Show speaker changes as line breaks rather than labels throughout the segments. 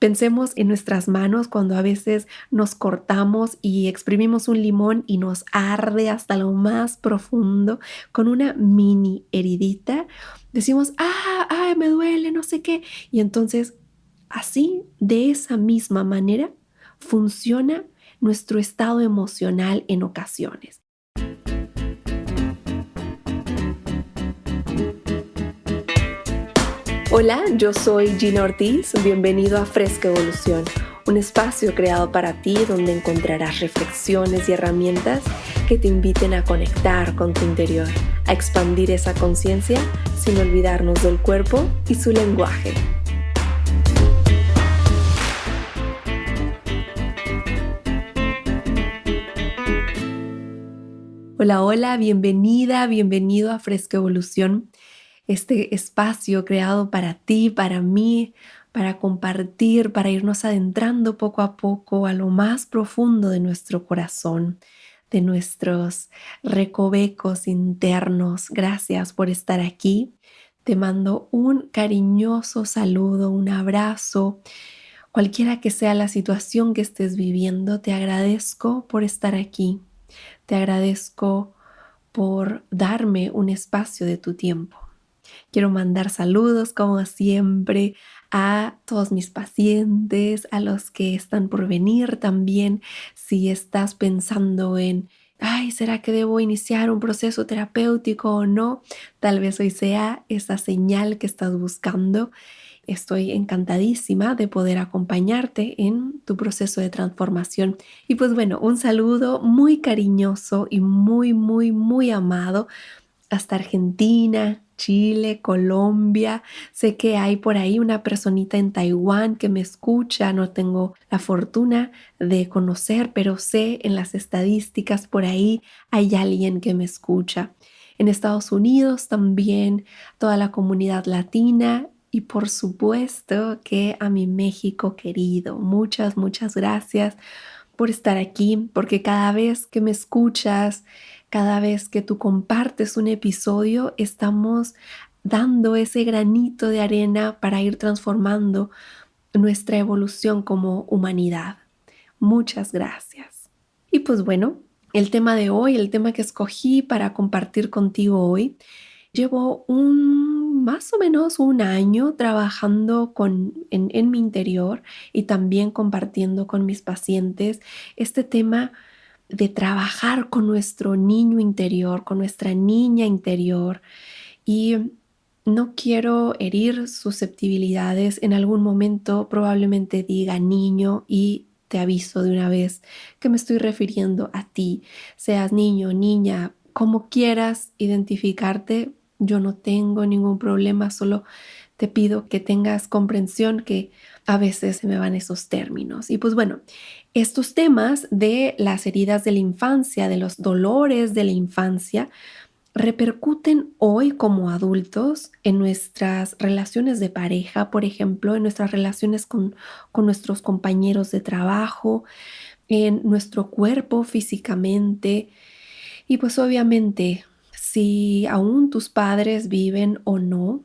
Pensemos en nuestras manos cuando a veces nos cortamos y exprimimos un limón y nos arde hasta lo más profundo con una mini heridita. Decimos, ay, me duele, no sé qué. Y entonces, así, de esa misma manera, funciona nuestro estado emocional en ocasiones. Hola, yo soy Gina Ortiz, bienvenido a Fresca Evolución, un espacio creado para ti donde encontrarás reflexiones y herramientas que te inviten a conectar con tu interior, a expandir esa conciencia sin olvidarnos del cuerpo y su lenguaje. Hola, hola, bienvenida, bienvenido a Fresca Evolución. Este espacio creado para ti, para mí, para compartir, para irnos adentrando poco a poco a lo más profundo de nuestro corazón, de nuestros recovecos internos. Gracias por estar aquí. Te mando un cariñoso saludo, un abrazo. Cualquiera que sea la situación que estés viviendo, te agradezco por estar aquí. Te agradezco por darme un espacio de tu tiempo. Quiero mandar saludos, como siempre, a todos mis pacientes, a los que están por venir también. Si estás pensando en, ay, ¿será que debo iniciar un proceso terapéutico o no? Tal vez hoy sea esa señal que estás buscando. Estoy encantadísima de poder acompañarte en tu proceso de transformación. Y pues bueno, un saludo muy cariñoso y muy, muy, muy amado hasta Argentina, Chile, Colombia. Sé que hay por ahí una personita en Taiwán que me escucha. No tengo la fortuna de conocer, pero sé en las estadísticas por ahí hay alguien que me escucha. En Estados Unidos también, toda la comunidad latina y por supuesto que a mi México querido. Muchas, muchas gracias por estar aquí, porque cada vez que me escuchas, cada vez que tú compartes un episodio, estamos dando ese granito de arena para ir transformando nuestra evolución como humanidad. Muchas gracias. Y pues bueno, el tema de hoy, el tema que escogí para compartir contigo hoy, llevo más o menos un año trabajando en mi interior y también compartiendo con mis pacientes este tema de trabajar con nuestro niño interior, con nuestra niña interior. Y no quiero herir susceptibilidades. En algún momento probablemente diga niño y te aviso de una vez que me estoy refiriendo a ti, seas niño, niña, como quieras identificarte. Yo no tengo ningún problema, solo te pido que tengas comprensión que a veces se me van esos términos. Y pues bueno, estos temas de las heridas de la infancia, de los dolores de la infancia, repercuten hoy como adultos en nuestras relaciones de pareja, por ejemplo, en nuestras relaciones con nuestros compañeros de trabajo, en nuestro cuerpo físicamente. Y pues obviamente, si aún tus padres viven o no,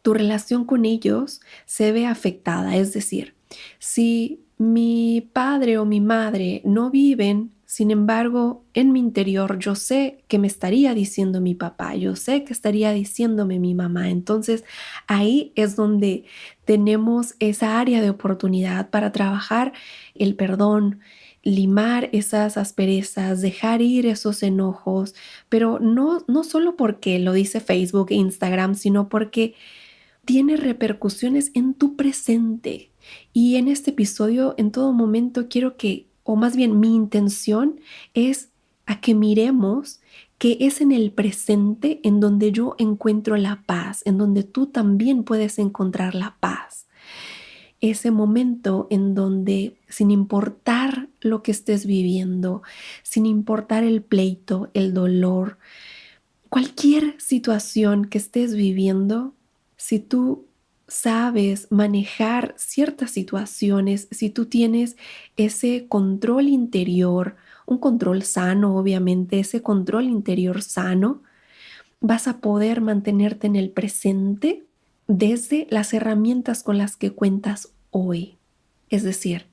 tu relación con ellos se ve afectada. Es decir, si mi padre o mi madre no viven, sin embargo, en mi interior yo sé que me estaría diciendo mi papá, yo sé que estaría diciéndome mi mamá. Entonces ahí es donde tenemos esa área de oportunidad para trabajar el perdón, limar esas asperezas, dejar ir esos enojos, pero no solo porque lo dice Facebook e Instagram, sino porque tiene repercusiones en tu presente. Y en este episodio, en todo momento, quiero que, o más bien mi intención es a que miremos que es en el presente en donde yo encuentro la paz, en donde tú también puedes encontrar la paz. Ese momento en donde, sin importar lo que estés viviendo, sin importar el pleito, el dolor, cualquier situación que estés viviendo, si tú sabes manejar ciertas situaciones, si tú tienes ese control interior, un control sano, obviamente, ese control interior sano, vas a poder mantenerte en el presente desde las herramientas con las que cuentas hoy. Es decir,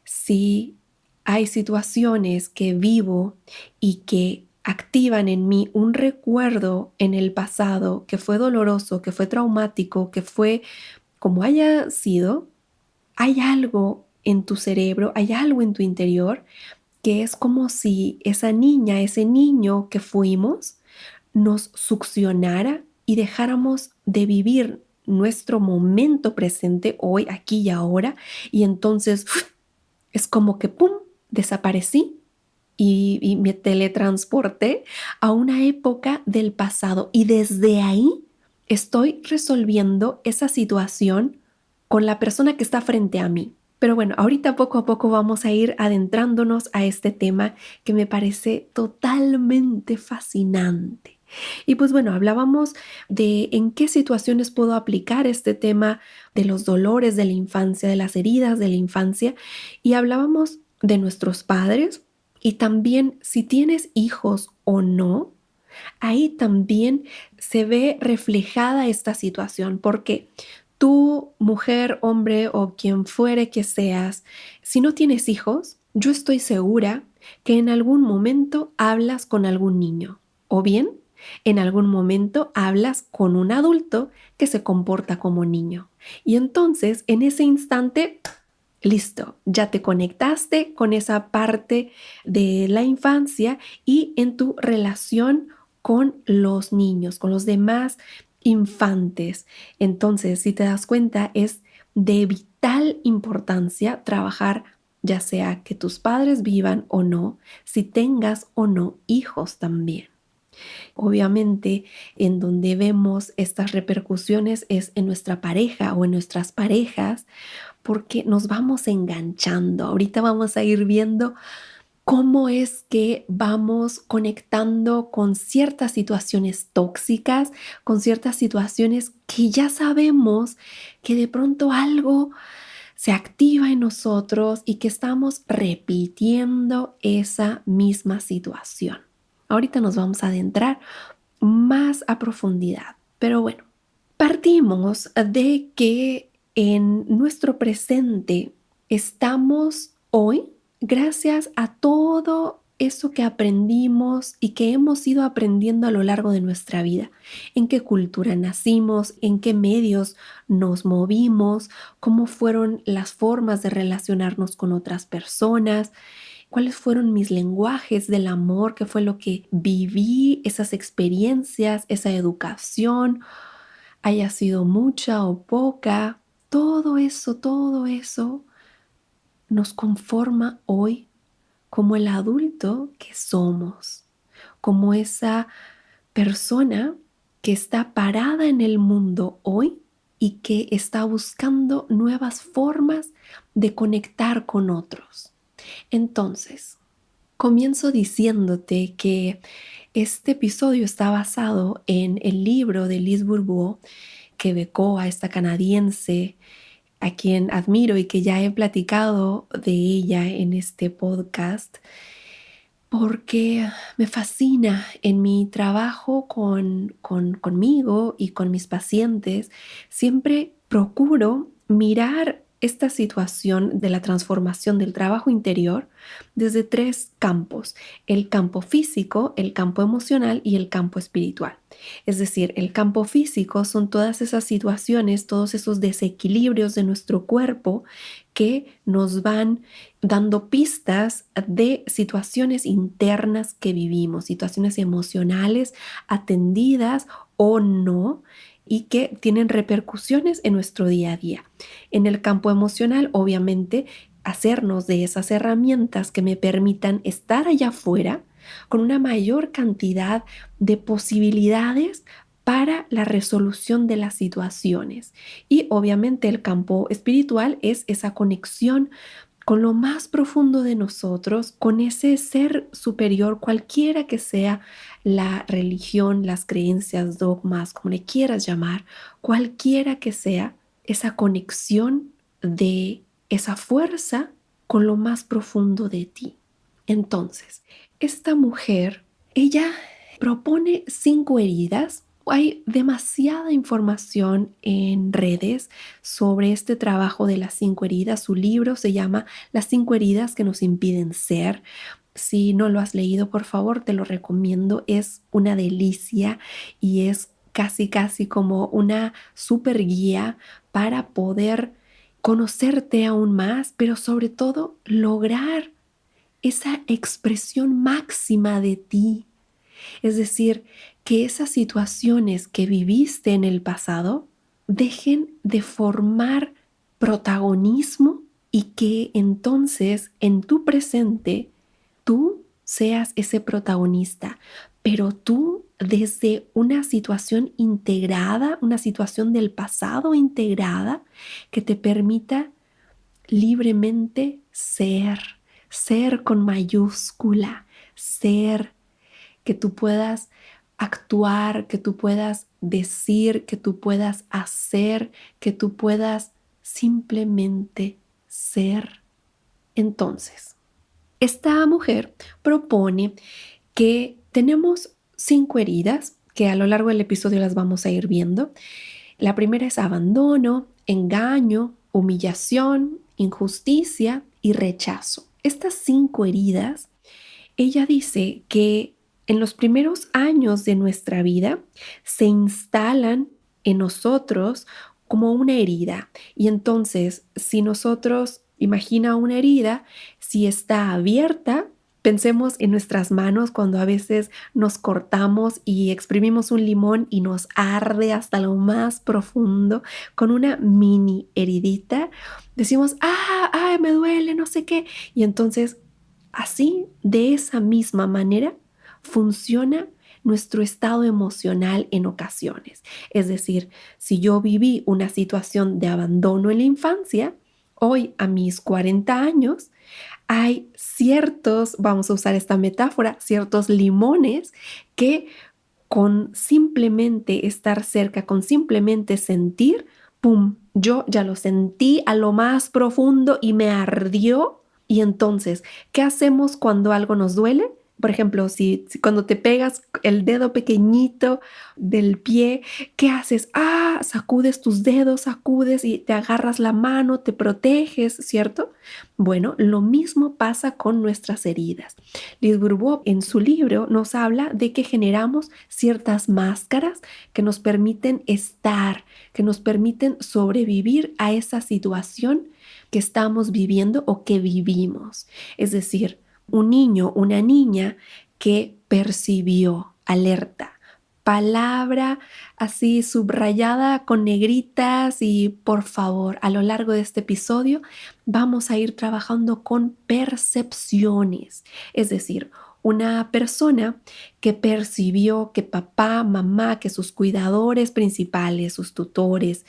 si hay situaciones que vivo y que activan en mí un recuerdo en el pasado que fue doloroso, que fue traumático, que fue como haya sido, hay algo en tu cerebro, hay algo en tu interior que es como si esa niña, ese niño que fuimos, nos succionara y dejáramos de vivir nuestro momento presente hoy, aquí y ahora, y entonces es como que, ¡pum!, desaparecí y me teletransporté a una época del pasado y desde ahí estoy resolviendo esa situación con la persona que está frente a mí. Pero bueno, ahorita poco a poco vamos a ir adentrándonos a este tema que me parece totalmente fascinante. Y pues bueno, hablábamos de en qué situaciones puedo aplicar este tema de los dolores de la infancia, de las heridas de la infancia, y hablábamos de nuestros padres y también si tienes hijos o no, ahí también se ve reflejada esta situación, porque tú, mujer, hombre o quien fuere que seas, si no tienes hijos, yo estoy segura que en algún momento hablas con algún niño o bien en algún momento hablas con un adulto que se comporta como niño. Y entonces, en ese instante, listo, ya te conectaste con esa parte de la infancia y en tu relación con los niños, con los demás infantes. Entonces, si te das cuenta, es de vital importancia trabajar, ya sea que tus padres vivan o no, si tengas o no hijos también. Obviamente, en donde vemos estas repercusiones es en nuestra pareja o en nuestras parejas, porque nos vamos enganchando. Ahorita vamos a ir viendo cómo es que vamos conectando con ciertas situaciones tóxicas, con ciertas situaciones que ya sabemos que de pronto algo se activa en nosotros y que estamos repitiendo esa misma situación. Ahorita nos vamos a adentrar más a profundidad, pero bueno, partimos de que en nuestro presente estamos hoy gracias a todo eso que aprendimos y que hemos ido aprendiendo a lo largo de nuestra vida. En qué cultura nacimos, en qué medios nos movimos, cómo fueron las formas de relacionarnos con otras personas, cuáles fueron mis lenguajes del amor, qué fue lo que viví, esas experiencias, esa educación, haya sido mucha o poca, todo eso nos conforma hoy como el adulto que somos, como esa persona que está parada en el mundo hoy y que está buscando nuevas formas de conectar con otros. Entonces, comienzo diciéndote que este episodio está basado en el libro de Lise Bourbeau que becó a esta canadiense a quien admiro y que ya he platicado de ella en este podcast, porque me fascina en mi trabajo conmigo y con mis pacientes. Siempre procuro mirar esta situación de la transformación del trabajo interior desde tres campos: el campo físico, el campo emocional y el campo espiritual. Es decir, el campo físico son todas esas situaciones, todos esos desequilibrios de nuestro cuerpo que nos van dando pistas de situaciones internas que vivimos, situaciones emocionales atendidas o no, y que tienen repercusiones en nuestro día a día. En el campo emocional, obviamente, hacernos de esas herramientas que me permitan estar allá afuera con una mayor cantidad de posibilidades para la resolución de las situaciones. Y obviamente el campo espiritual es esa conexión con lo más profundo de nosotros, con ese ser superior, cualquiera que sea la religión, las creencias, dogmas, como le quieras llamar, cualquiera que sea esa conexión de esa fuerza con lo más profundo de ti. Entonces, esta mujer, ella propone 5 heridas Hay demasiada información en redes sobre este trabajo de las 5 heridas. Su libro se llama Las 5 heridas que nos impiden ser. Si no lo has leído, por favor, te lo recomiendo. Es una delicia y es casi como una super guía para poder conocerte aún más, pero sobre todo lograr esa expresión máxima de ti. Es decir, que esas situaciones que viviste en el pasado dejen de formar protagonismo y que entonces en tu presente tú seas ese protagonista, pero tú desde una situación integrada, una situación del pasado integrada que te permita libremente ser con mayúscula, ser, que tú puedas actuar, que tú puedas decir, que tú puedas hacer, que tú puedas simplemente ser. Entonces, esta mujer propone que tenemos 5 heridas que a lo largo del episodio las vamos a ir viendo. La primera es abandono, engaño, humillación, injusticia y rechazo. Estas 5 heridas, ella dice que en los primeros años de nuestra vida se instalan en nosotros como una herida. Y entonces, si nosotros, imagina una herida, si está abierta, pensemos en nuestras manos cuando a veces nos cortamos y exprimimos un limón y nos arde hasta lo más profundo con una mini heridita. Decimos, me duele, no sé qué. Y entonces, así, de esa misma manera, funciona nuestro estado emocional en ocasiones. Es decir, si yo viví una situación de abandono en la infancia, hoy a mis 40 años, hay ciertos, vamos a usar esta metáfora, ciertos limones que con simplemente estar cerca, con simplemente sentir, ¡pum! Yo ya lo sentí a lo más profundo y me ardió. Y entonces, ¿qué hacemos cuando algo nos duele? Por ejemplo, si cuando te pegas el dedo pequeñito del pie, ¿qué haces? Sacudes tus dedos, sacudes y te agarras la mano, te proteges, ¿cierto? Bueno, lo mismo pasa con nuestras heridas. Liz Bourbeau en su libro nos habla de que generamos ciertas máscaras que nos permiten estar, que nos permiten sobrevivir a esa situación que estamos viviendo o que vivimos. Es decir, un niño, una niña que percibió alerta, palabra así subrayada con negritas y por favor, a lo largo de este episodio vamos a ir trabajando con percepciones, es decir, una persona que percibió que papá, mamá, que sus cuidadores principales, sus tutores,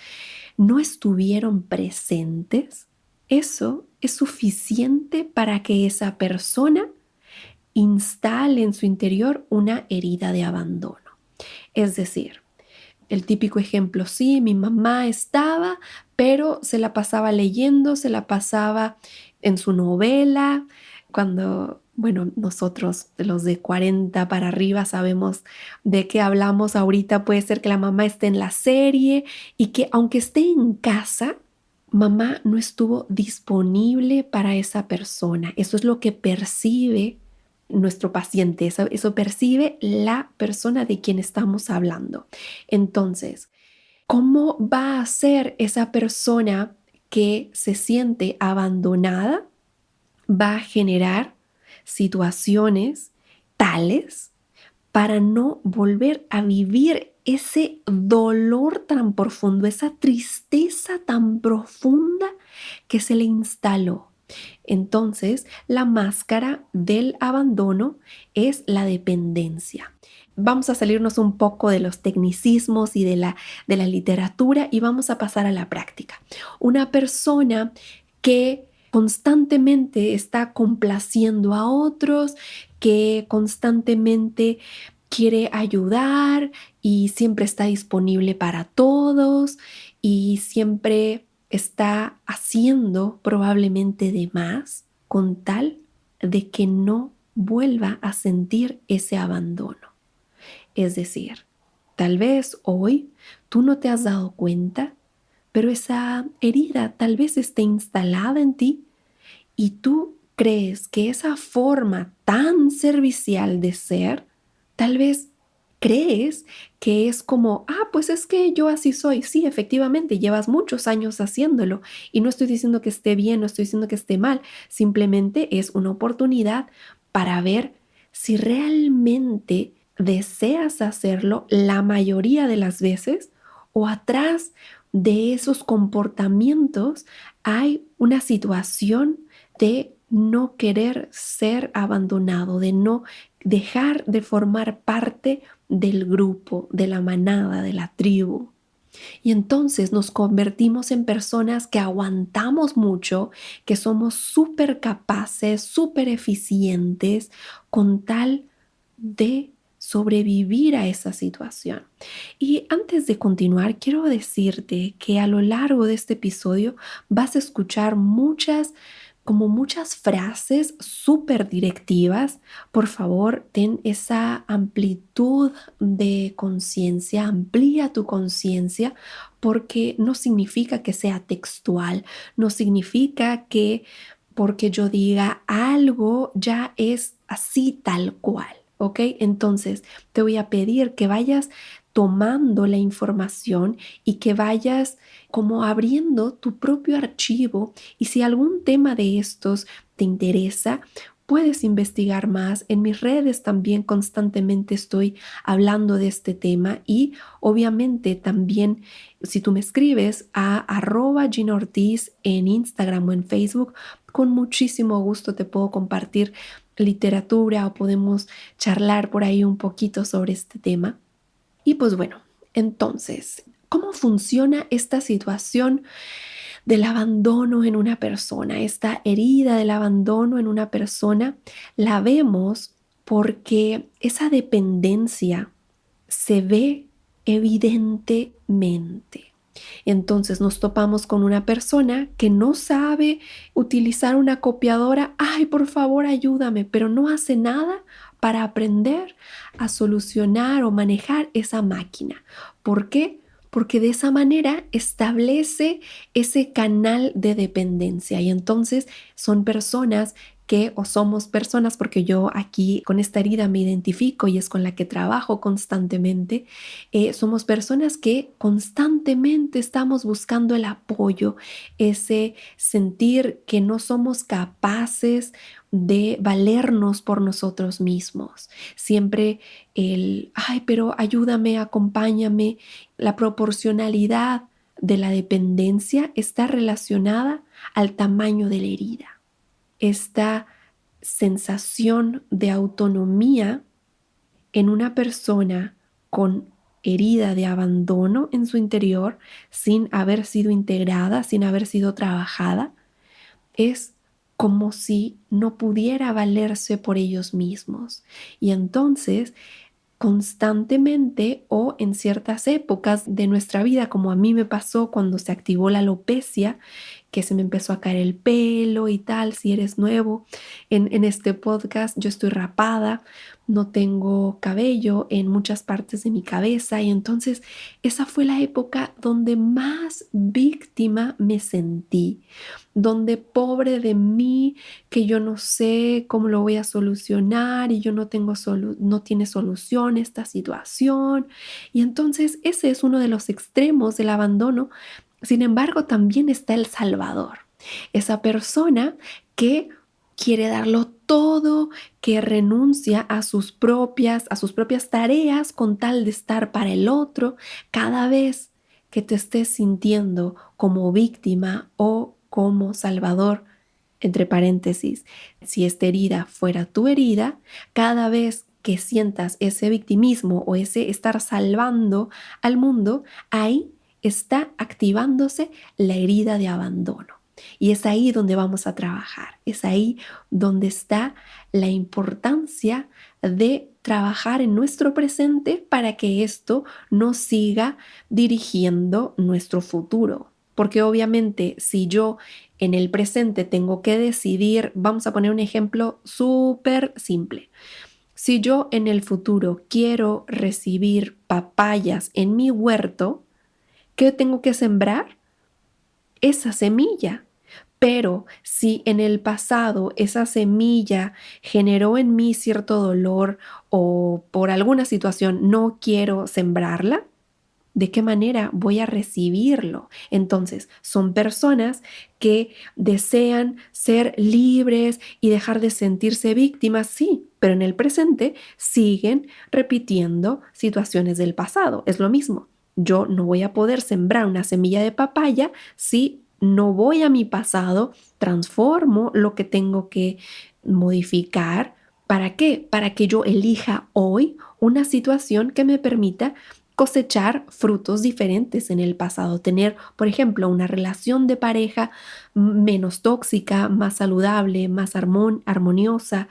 no estuvieron presentes, eso es suficiente para que esa persona instale en su interior una herida de abandono. Es decir, el típico ejemplo, sí, mi mamá estaba, pero se la pasaba leyendo, se la pasaba en su novela. Cuando, bueno, nosotros, los de 40 para arriba, sabemos de qué hablamos ahorita. Puede ser que la mamá esté en la serie y que aunque esté en casa, mamá no estuvo disponible para esa persona. Eso es lo que percibe nuestro paciente, eso percibe la persona de quien estamos hablando. Entonces, ¿cómo va a ser esa persona que se siente abandonada? Va a generar situaciones tales para no volver a vivir ese dolor tan profundo, esa tristeza tan profunda que se le instaló. Entonces, la máscara del abandono es la dependencia. Vamos a salirnos un poco de los tecnicismos y de la literatura y vamos a pasar a la práctica. Una persona que constantemente está complaciendo a otros, que constantemente quiere ayudar y siempre está disponible para todos y siempre está haciendo probablemente de más con tal de que no vuelva a sentir ese abandono. Es decir, Tal vez hoy tú no te has dado cuenta, pero esa herida tal vez esté instalada en ti y tú crees que esa forma tan servicial de ser, tal vez crees que es como, pues es que yo así soy. Sí, efectivamente, llevas muchos años haciéndolo y no estoy diciendo que esté bien, no estoy diciendo que esté mal, simplemente es una oportunidad para ver si realmente deseas hacerlo la mayoría de las veces o atrás de esos comportamientos hay una situación de no querer ser abandonado, de no dejar de formar parte del grupo, de la manada, de la tribu. Y entonces nos convertimos en personas que aguantamos mucho, que somos súper capaces, súper eficientes, con tal de sobrevivir a esa situación. Y antes de continuar, quiero decirte que a lo largo de este episodio vas a escuchar muchas frases súper directivas. Por favor, ten esa amplitud de conciencia, amplía tu conciencia, porque no significa que sea textual, no significa que porque yo diga algo ya es así tal cual. ¿Ok? Entonces te voy a pedir que vayas tomando la información y que vayas como abriendo tu propio archivo y si algún tema de estos te interesa, puedes investigar más. En mis redes también constantemente estoy hablando de este tema y obviamente también si tú me escribes a @GinaOrtiz en Instagram o en Facebook, con muchísimo gusto te puedo compartir literatura o podemos charlar por ahí un poquito sobre este tema. Y pues bueno, entonces, ¿cómo funciona esta situación del abandono en una persona? Esta herida del abandono en una persona la vemos porque esa dependencia se ve evidentemente. Entonces nos topamos con una persona que no sabe utilizar una copiadora. Ay, por favor, ayúdame, pero no hace nada para aprender a solucionar o manejar esa máquina. ¿Por qué? Porque de esa manera establece ese canal de dependencia y entonces son personas que o somos personas, porque yo aquí con esta herida me identifico y es con la que trabajo constantemente, somos personas que constantemente estamos buscando el apoyo, ese sentir que no somos capaces de valernos por nosotros mismos. Siempre ay, pero ayúdame, acompáñame. La proporcionalidad de la dependencia está relacionada al tamaño de la herida. Esta sensación de autonomía en una persona con herida de abandono en su interior, sin haber sido integrada, sin haber sido trabajada, es como si no pudiera valerse por ellos mismos. Y entonces constantemente o en ciertas épocas de nuestra vida, como a mí me pasó cuando se activó la alopecia, que se me empezó a caer el pelo y tal. Si eres nuevo en este podcast, yo estoy rapada, no tengo cabello en muchas partes de mi cabeza y entonces esa fue la época donde más víctima me sentí, donde pobre de mí, que yo no sé cómo lo voy a solucionar y yo no tengo no tiene solución esta situación. Y entonces ese es uno de los extremos del abandono. Sin embargo, también está el salvador, esa persona que quiere darlo todo, que renuncia a sus propias tareas con tal de estar para el otro. Cada vez que te estés sintiendo como víctima o como salvador, entre paréntesis, si esta herida fuera tu herida, cada vez que sientas ese victimismo o ese estar salvando al mundo, ahí está activándose la herida de abandono. Y es ahí donde vamos a trabajar, es ahí donde está la importancia de trabajar en nuestro presente para que esto no siga dirigiendo nuestro futuro. Porque obviamente si yo en el presente tengo que decidir, vamos a poner un ejemplo súper simple. Si yo en el futuro quiero recibir papayas en mi huerto, ¿qué tengo que sembrar? Esa semilla. Pero si en el pasado esa semilla generó en mí cierto dolor o por alguna situación no quiero sembrarla, ¿de qué manera voy a recibirlo? Entonces, son personas que desean ser libres y dejar de sentirse víctimas, sí, pero en el presente siguen repitiendo situaciones del pasado. Es lo mismo. Yo no voy a poder sembrar una semilla de papaya si no voy a mi pasado, transformo lo que tengo que modificar. ¿Para qué? Para que yo elija hoy una situación que me permita cosechar frutos diferentes en el pasado, tener, por ejemplo, una relación de pareja menos tóxica, más saludable, más armoniosa,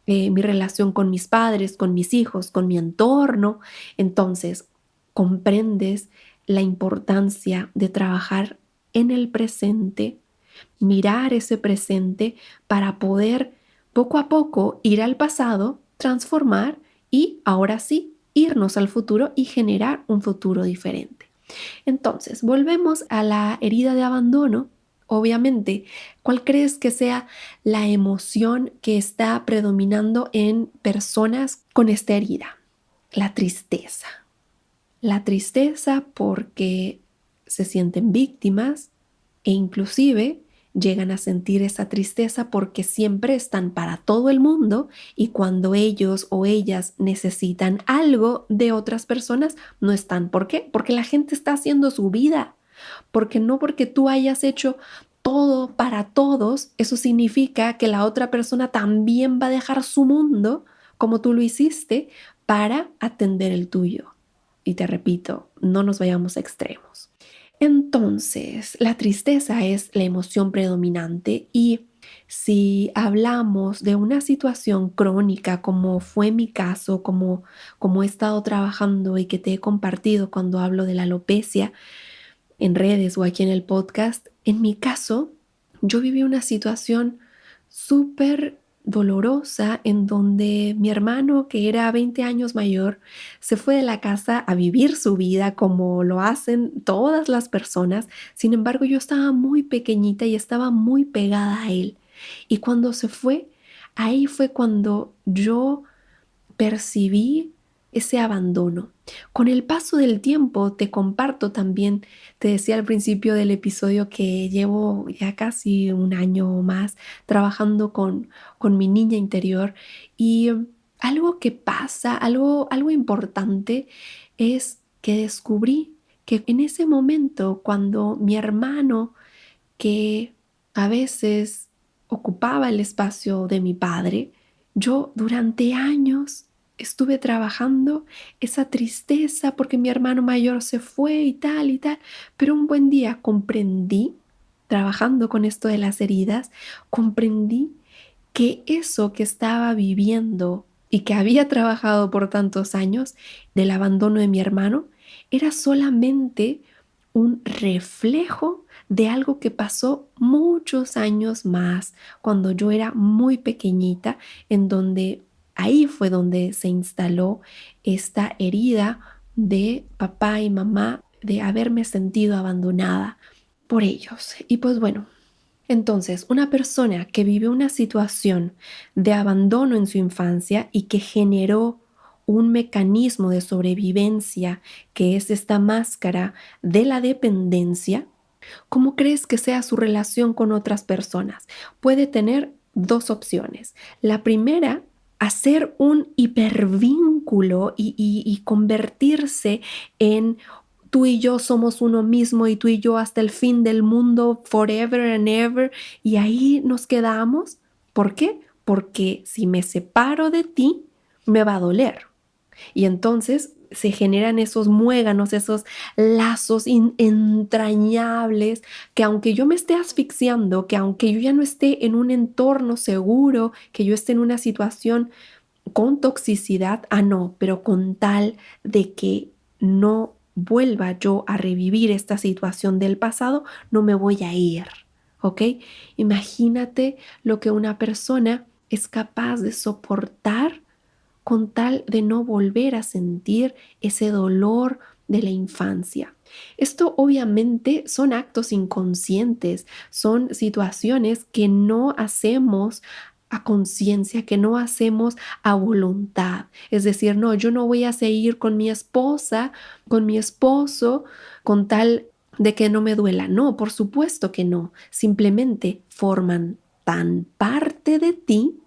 mi relación con mis padres, con mis hijos, con mi entorno. Entonces, comprendes la importancia de trabajar en el presente, mirar ese presente para poder poco a poco ir al pasado, transformar y ahora sí irnos al futuro y generar un futuro diferente. Entonces, volvemos a la herida de abandono. Obviamente, ¿cuál crees que sea la emoción que está predominando en personas con esta herida? La tristeza. La tristeza porque se sienten víctimas e inclusive llegan a sentir esa tristeza porque siempre están para todo el mundo y cuando ellos o ellas necesitan algo de otras personas, no están. ¿Por qué? Porque la gente está haciendo su vida. Porque no porque tú hayas hecho todo para todos, eso significa que la otra persona también va a dejar su mundo como tú lo hiciste para atender el tuyo. Y te repito, no nos vayamos a extremos. Entonces, la tristeza es la emoción predominante y si hablamos de una situación crónica como fue mi caso, como he estado trabajando y que te he compartido cuando hablo de la alopecia en redes o aquí en el podcast, en mi caso, yo viví una situación súper dolorosa en donde mi hermano, que era 20 años mayor, se fue de la casa a vivir su vida como lo hacen todas las personas. Sin embargo, yo estaba muy pequeñita y estaba muy pegada a él. Y cuando se fue, ahí fue cuando yo percibí ese abandono. Con el paso del tiempo, te comparto también, te decía al principio del episodio que llevo ya casi un año o más trabajando con mi niña interior y algo que pasa, algo importante es que descubrí que en ese momento cuando mi hermano, que a veces ocupaba el espacio de mi padre, yo durante años estuve trabajando esa tristeza porque mi hermano mayor se fue y tal, pero un buen día comprendí, trabajando con esto de las heridas, comprendí que eso que estaba viviendo y que había trabajado por tantos años del abandono de mi hermano era solamente un reflejo de algo que pasó muchos años más, cuando yo era muy pequeñita, en donde ahí fue donde se instaló esta herida de papá y mamá, de haberme sentido abandonada por ellos. Y pues bueno, entonces, una persona que vive una situación de abandono en su infancia y que generó un mecanismo de sobrevivencia que es esta máscara de la dependencia, ¿cómo crees que sea su relación con otras personas? Puede tener dos opciones. La primera, hacer un hipervínculo y convertirse en tú y yo somos uno mismo y tú y yo hasta el fin del mundo, forever and ever, y ahí nos quedamos. ¿Por qué? Porque si me separo de ti, me va a doler. Y entonces se generan esos muéganos, esos lazos entrañables, que aunque yo me esté asfixiando, que aunque yo ya no esté en un entorno seguro, que yo esté en una situación con toxicidad, no, pero con tal de que no vuelva yo a revivir esta situación del pasado, no me voy a ir, ¿ok? Imagínate lo que una persona es capaz de soportar con tal de no volver a sentir ese dolor de la infancia. Esto obviamente son actos inconscientes, son situaciones que no hacemos a conciencia, que no hacemos a voluntad. Es decir, no, yo no voy a seguir con mi esposa, con mi esposo, con tal de que no me duela. No, por supuesto que no. Simplemente forman tan parte de ti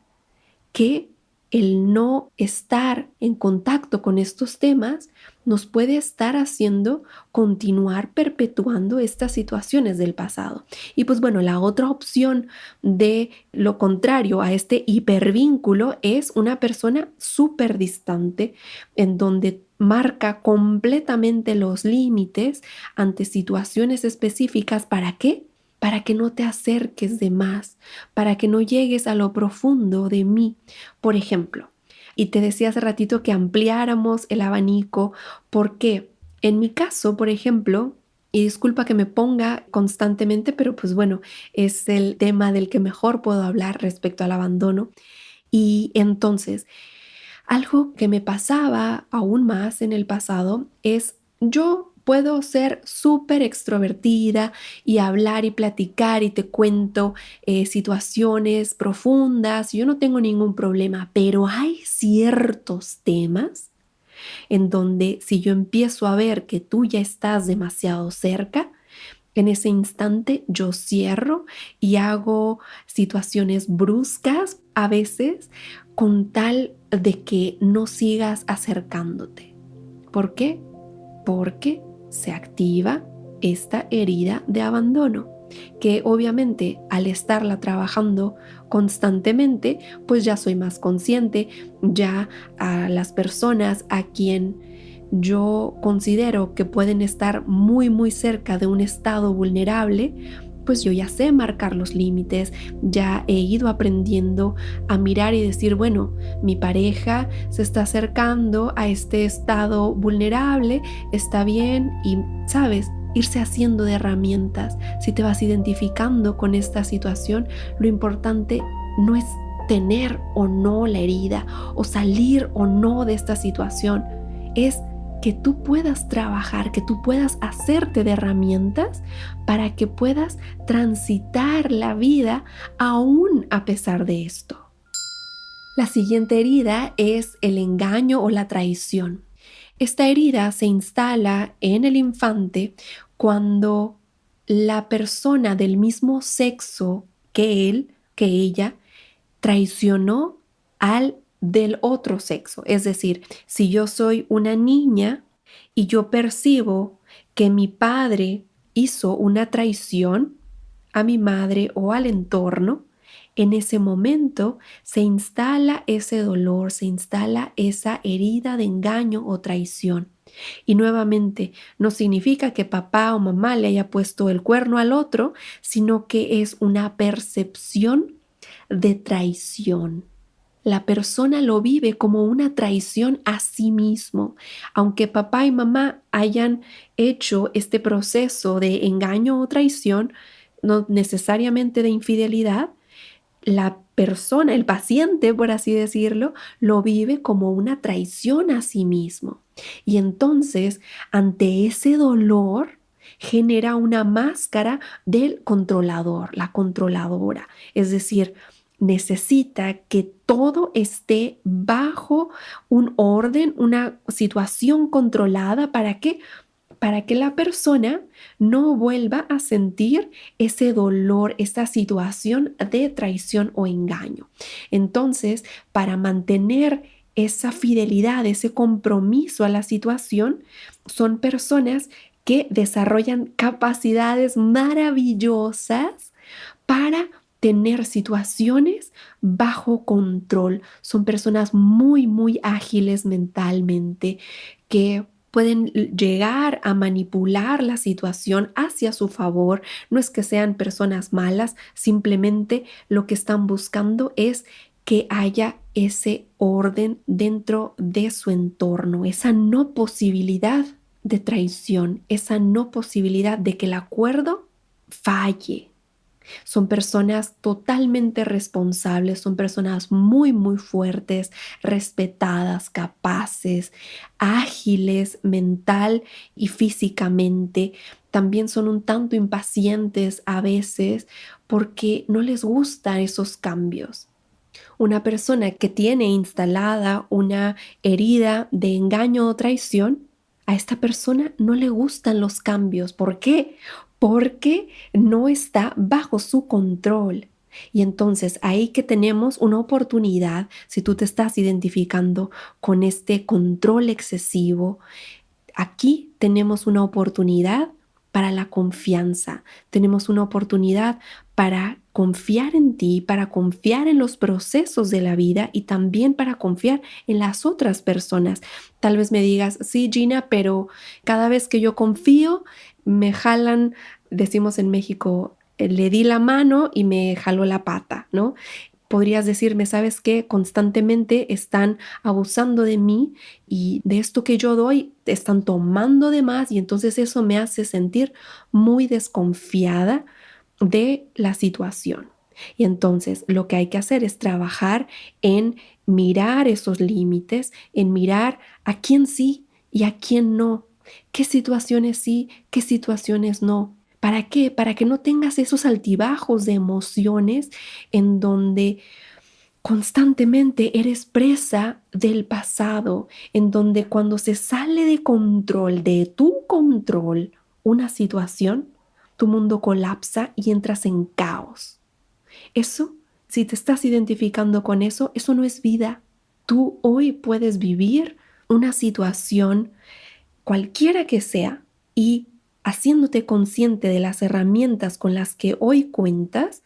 que el no estar en contacto con estos temas nos puede estar haciendo continuar perpetuando estas situaciones del pasado. Y pues bueno, la otra opción de lo contrario a este hipervínculo es una persona súper distante en donde marca completamente los límites ante situaciones específicas. ¿Para qué? Para que no te acerques de más, para que no llegues a lo profundo de mí. Por ejemplo, y te decía hace ratito que ampliáramos el abanico, porque en mi caso, por ejemplo, y disculpa que me ponga constantemente, pero pues bueno, es el tema del que mejor puedo hablar respecto al abandono. Y entonces, algo que me pasaba aún más en el pasado es yo puedo ser súper extrovertida y hablar y platicar y te cuento situaciones profundas, yo no tengo ningún problema, pero hay ciertos temas en donde si yo empiezo a ver que tú ya estás demasiado cerca, en ese instante yo cierro y hago situaciones bruscas a veces con tal de que no sigas acercándote. ¿Por qué? Porque se activa esta herida de abandono, que obviamente al estarla trabajando constantemente, pues ya soy más consciente, ya a las personas a quien yo considero que pueden estar muy muy cerca de un estado vulnerable, pues yo ya sé marcar los límites, ya he ido aprendiendo a mirar y decir, bueno, mi pareja se está acercando a este estado vulnerable, está bien y, ¿sabes? Irse haciendo de herramientas. Si te vas identificando con esta situación, lo importante no es tener o no la herida o salir o no de esta situación, es que tú puedas trabajar, que tú puedas hacerte de herramientas para que puedas transitar la vida aún a pesar de esto. La siguiente herida es el engaño o la traición. Esta herida se instala en el infante cuando la persona del mismo sexo que él, que ella, traicionó al del otro sexo. Es decir, si yo soy una niña y yo percibo que mi padre hizo una traición a mi madre o al entorno, en ese momento se instala ese dolor, se instala esa herida de engaño o traición. Y nuevamente, no significa que papá o mamá le haya puesto el cuerno al otro, sino que es una percepción de traición. La persona lo vive como una traición a sí mismo. Aunque papá y mamá hayan hecho este proceso de engaño o traición, no necesariamente de infidelidad, la persona, el paciente, por así decirlo, lo vive como una traición a sí mismo. Y entonces, ante ese dolor, genera una máscara del controlador, la controladora. Es decir, necesita que todo esté bajo un orden, una situación controlada. ¿Para qué? Para que la persona no vuelva a sentir ese dolor, esa situación de traición o engaño. Entonces, para mantener esa fidelidad, ese compromiso a la situación, son personas que desarrollan capacidades maravillosas para tener situaciones bajo control. Son personas muy, muy ágiles mentalmente que pueden llegar a manipular la situación hacia su favor. No es que sean personas malas, simplemente lo que están buscando es que haya ese orden dentro de su entorno, esa no posibilidad de traición, esa no posibilidad de que el acuerdo falle. Son personas totalmente responsables, son personas muy, muy fuertes, respetadas, capaces, ágiles mental y físicamente. También son un tanto impacientes a veces porque no les gustan esos cambios. Una persona que tiene instalada una herida de engaño o traición, a esta persona no le gustan los cambios. ¿Por qué? Porque no está bajo su control. Y entonces ahí que tenemos una oportunidad, si tú te estás identificando con este control excesivo, aquí tenemos una oportunidad para la confianza, tenemos una oportunidad para confiar en ti, para confiar en los procesos de la vida y también para confiar en las otras personas. Tal vez me digas, sí, Gina, pero cada vez que yo confío, me jalan, decimos en México, le di la mano y me jaló la pata, ¿no? Podrías decirme, ¿sabes qué? Constantemente están abusando de mí y de esto que yo doy están tomando de más y entonces eso me hace sentir muy desconfiada de la situación. Y entonces lo que hay que hacer es trabajar en mirar esos límites, en mirar a quién sí y a quién no, qué situaciones sí, qué situaciones no. ¿Para qué? Para que no tengas esos altibajos de emociones en donde constantemente eres presa del pasado, en donde cuando se sale de control, de tu control, una situación, tu mundo colapsa y entras en caos. Eso, si te estás identificando con eso, eso no es vida. Tú hoy puedes vivir una situación cualquiera que sea y haciéndote consciente de las herramientas con las que hoy cuentas,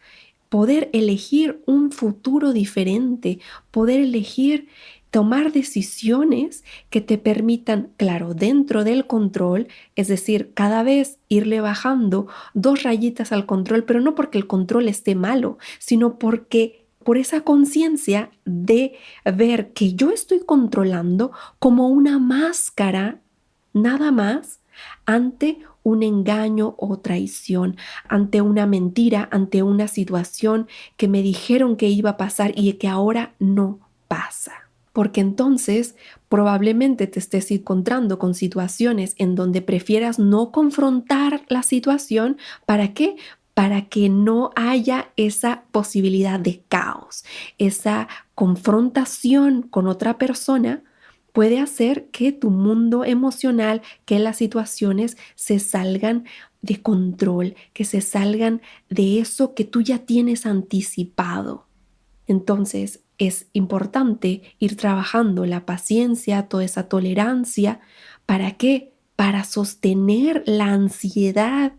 poder elegir un futuro diferente, poder elegir tomar decisiones que te permitan, claro, dentro del control, es decir, cada vez irle bajando 2 rayitas al control, pero no porque el control esté malo, sino porque por esa conciencia de ver que yo estoy controlando como una máscara, nada más, ante un engaño o traición, ante una mentira, ante una situación que me dijeron que iba a pasar y que ahora no pasa. Porque entonces probablemente te estés encontrando con situaciones en donde prefieras no confrontar la situación. ¿Para qué? Para que no haya esa posibilidad de caos, esa confrontación con otra persona puede hacer que tu mundo emocional, que las situaciones se salgan de control, que se salgan de eso que tú ya tienes anticipado. Entonces, es importante ir trabajando la paciencia, toda esa tolerancia. ¿Para qué? Para sostener la ansiedad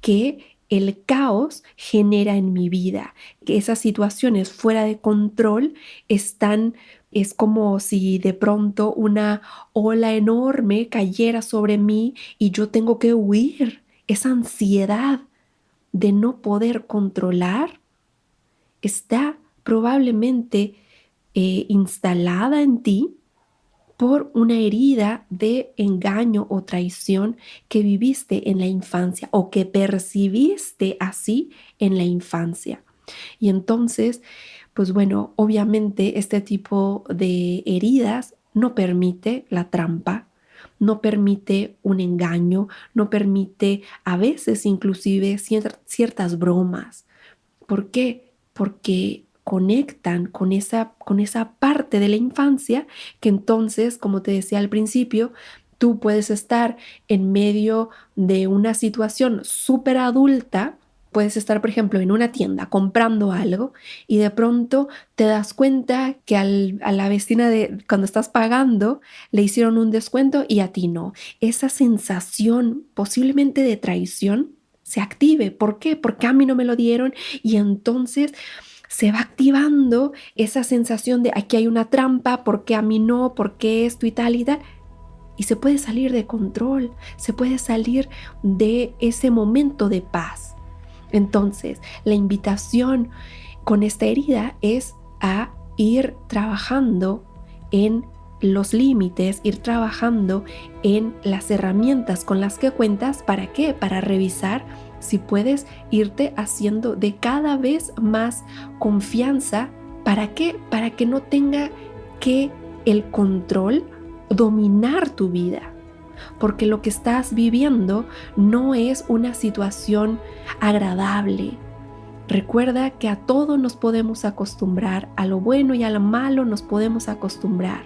que el caos genera en mi vida, que esas situaciones fuera de control es como si de pronto una ola enorme cayera sobre mí y yo tengo que huir. Esa ansiedad de no poder controlar está probablemente instalada en ti por una herida de engaño o traición que viviste en la infancia o que percibiste así en la infancia. Y entonces, pues bueno, obviamente este tipo de heridas no permite la trampa, no permite un engaño, no permite a veces inclusive ciertas bromas. ¿Por qué? Porque conectan con esa parte de la infancia que entonces, como te decía al principio, tú puedes estar en medio de una situación súper adulta. Puedes estar, por ejemplo, en una tienda comprando algo y de pronto te das cuenta que a la vecina de cuando estás pagando le hicieron un descuento y a ti no. Esa sensación posiblemente de traición se active. ¿Por qué? Porque a mí no me lo dieron y entonces se va activando esa sensación de aquí hay una trampa, ¿por qué a mí no? ¿Por qué esto y tal y tal? Y se puede salir de control, se puede salir de ese momento de paz. Entonces, la invitación con esta herida es a ir trabajando en los límites, ir trabajando en las herramientas con las que cuentas. ¿Para qué? Para revisar si puedes irte haciendo de cada vez más confianza. ¿Para qué? Para que no tenga que el control dominar tu vida, porque lo que estás viviendo no es una situación agradable. Recuerda que a todo nos podemos acostumbrar, a lo bueno y a lo malo nos podemos acostumbrar.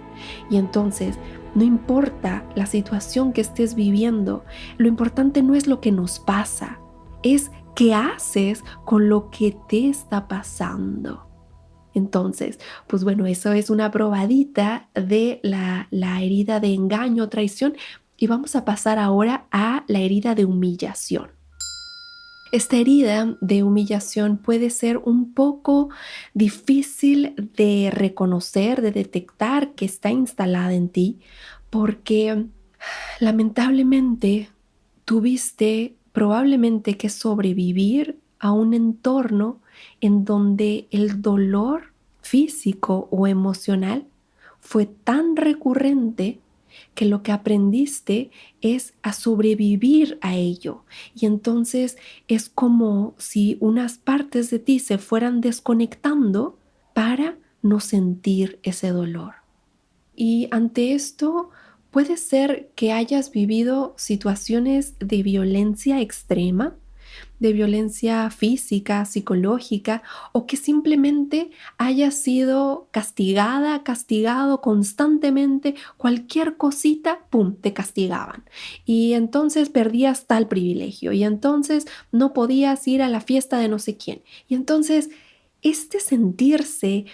Y entonces, no importa la situación que estés viviendo, lo importante no es lo que nos pasa, es qué haces con lo que te está pasando. Entonces, pues bueno, eso es una probadita de la herida de engaño, traición, y vamos a pasar ahora a la herida de humillación. Esta herida de humillación puede ser un poco difícil de reconocer, de detectar que está instalada en ti, porque lamentablemente tuviste probablemente que sobrevivir a un entorno en donde el dolor físico o emocional fue tan recurrente que lo que aprendiste es a sobrevivir a ello. Y entonces es como si unas partes de ti se fueran desconectando para no sentir ese dolor. Y ante esto, puede ser que hayas vivido situaciones de violencia extrema, de violencia física, psicológica, o que simplemente hayas sido castigada, castigado constantemente, cualquier cosita, ¡pum!, te castigaban. Y entonces perdías tal privilegio, y entonces no podías ir a la fiesta de no sé quién. Y entonces, este sentirse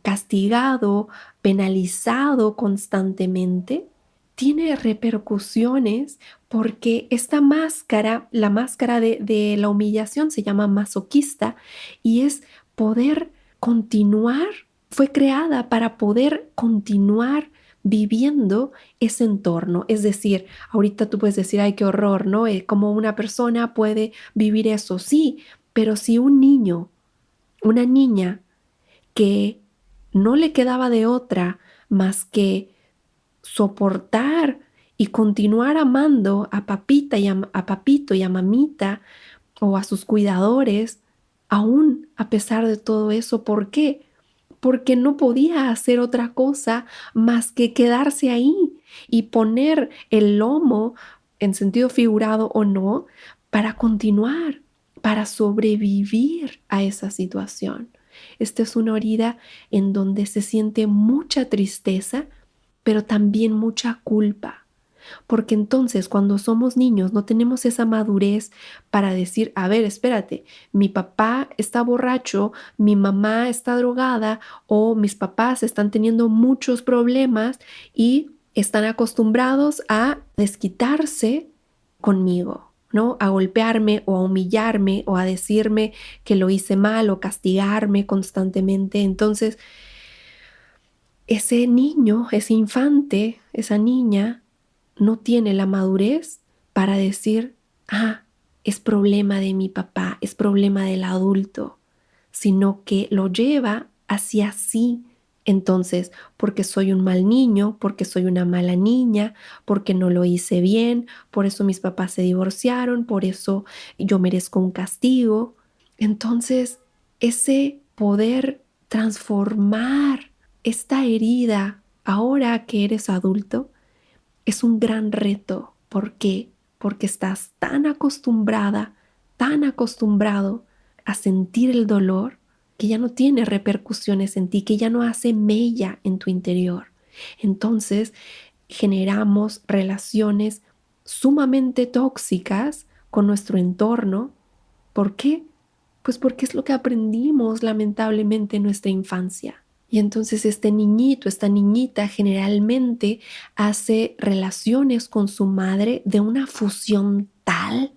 castigado, penalizado constantemente, tiene repercusiones porque esta máscara, la máscara de la humillación se llama masoquista y es poder continuar, fue creada para poder continuar viviendo ese entorno. Es decir, ahorita tú puedes decir, ay, qué horror, ¿no? ¿Cómo una persona puede vivir eso? Sí, pero si un niño, una niña que no le quedaba de otra más que soportar y continuar amando a papita y a papito y a mamita o a sus cuidadores, aún a pesar de todo eso. ¿Por qué? Porque no podía hacer otra cosa más que quedarse ahí y poner el lomo, en sentido figurado o no, para continuar, para sobrevivir a esa situación. Esta es una herida en donde se siente mucha tristeza, pero también mucha culpa. Porque entonces cuando somos niños no tenemos esa madurez para decir, a ver, espérate, mi papá está borracho, mi mamá está drogada o mis papás están teniendo muchos problemas y están acostumbrados a desquitarse conmigo, ¿no? A golpearme o a humillarme o a decirme que lo hice mal o castigarme constantemente. Entonces, ese niño, ese infante, esa niña no tiene la madurez para decir, ah, es problema de mi papá, es problema del adulto, sino que lo lleva hacia sí. Entonces, porque soy un mal niño, porque soy una mala niña, porque no lo hice bien, por eso mis papás se divorciaron, por eso yo merezco un castigo. Entonces, ese poder transformar esta herida ahora que eres adulto es un gran reto. ¿Por qué? Porque estás tan acostumbrada, tan acostumbrado a sentir el dolor que ya no tiene repercusiones en ti, que ya no hace mella en tu interior. Entonces generamos relaciones sumamente tóxicas con nuestro entorno. ¿Por qué? Pues porque es lo que aprendimos lamentablemente en nuestra infancia. Y entonces este niñito, esta niñita generalmente hace relaciones con su madre de una fusión tal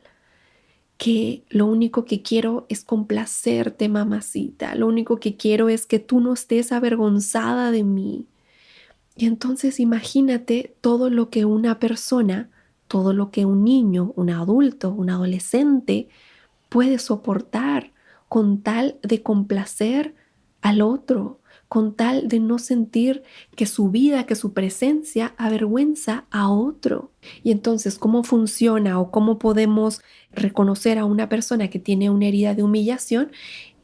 que lo único que quiero es complacerte, mamacita. Lo único que quiero es que tú no estés avergonzada de mí. Y entonces imagínate todo lo que una persona, todo lo que un niño, un adulto, un adolescente puede soportar con tal de complacer al otro, con tal de no sentir que su vida, que su presencia avergüenza a otro. Y entonces, ¿cómo funciona o cómo podemos reconocer a una persona que tiene una herida de humillación?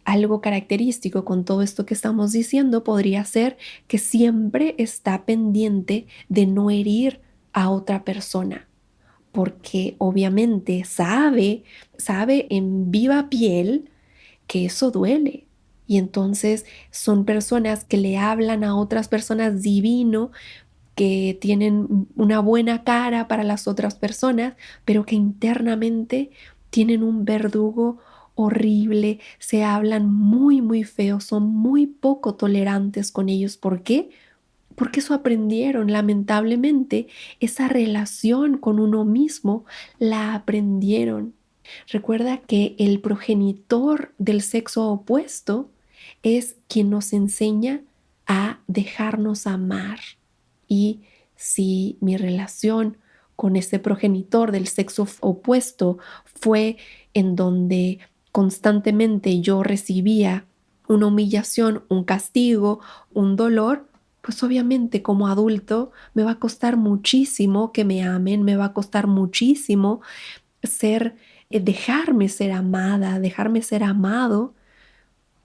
Algo característico con todo esto que estamos diciendo podría ser que siempre está pendiente de no herir a otra persona, porque obviamente sabe en viva piel que eso duele. Y entonces son personas que le hablan a otras personas divino, que tienen una buena cara para las otras personas, pero que internamente tienen un verdugo horrible, se hablan muy, muy feo, son muy poco tolerantes con ellos. ¿Por qué? Porque eso aprendieron, lamentablemente, esa relación con uno mismo la aprendieron. Recuerda que el progenitor del sexo opuesto es quien nos enseña a dejarnos amar. Y si mi relación con ese progenitor del sexo opuesto fue en donde constantemente yo recibía una humillación, un castigo, un dolor, pues obviamente como adulto me va a costar muchísimo que me amen, me va a costar muchísimo ser, dejarme ser amada, dejarme ser amado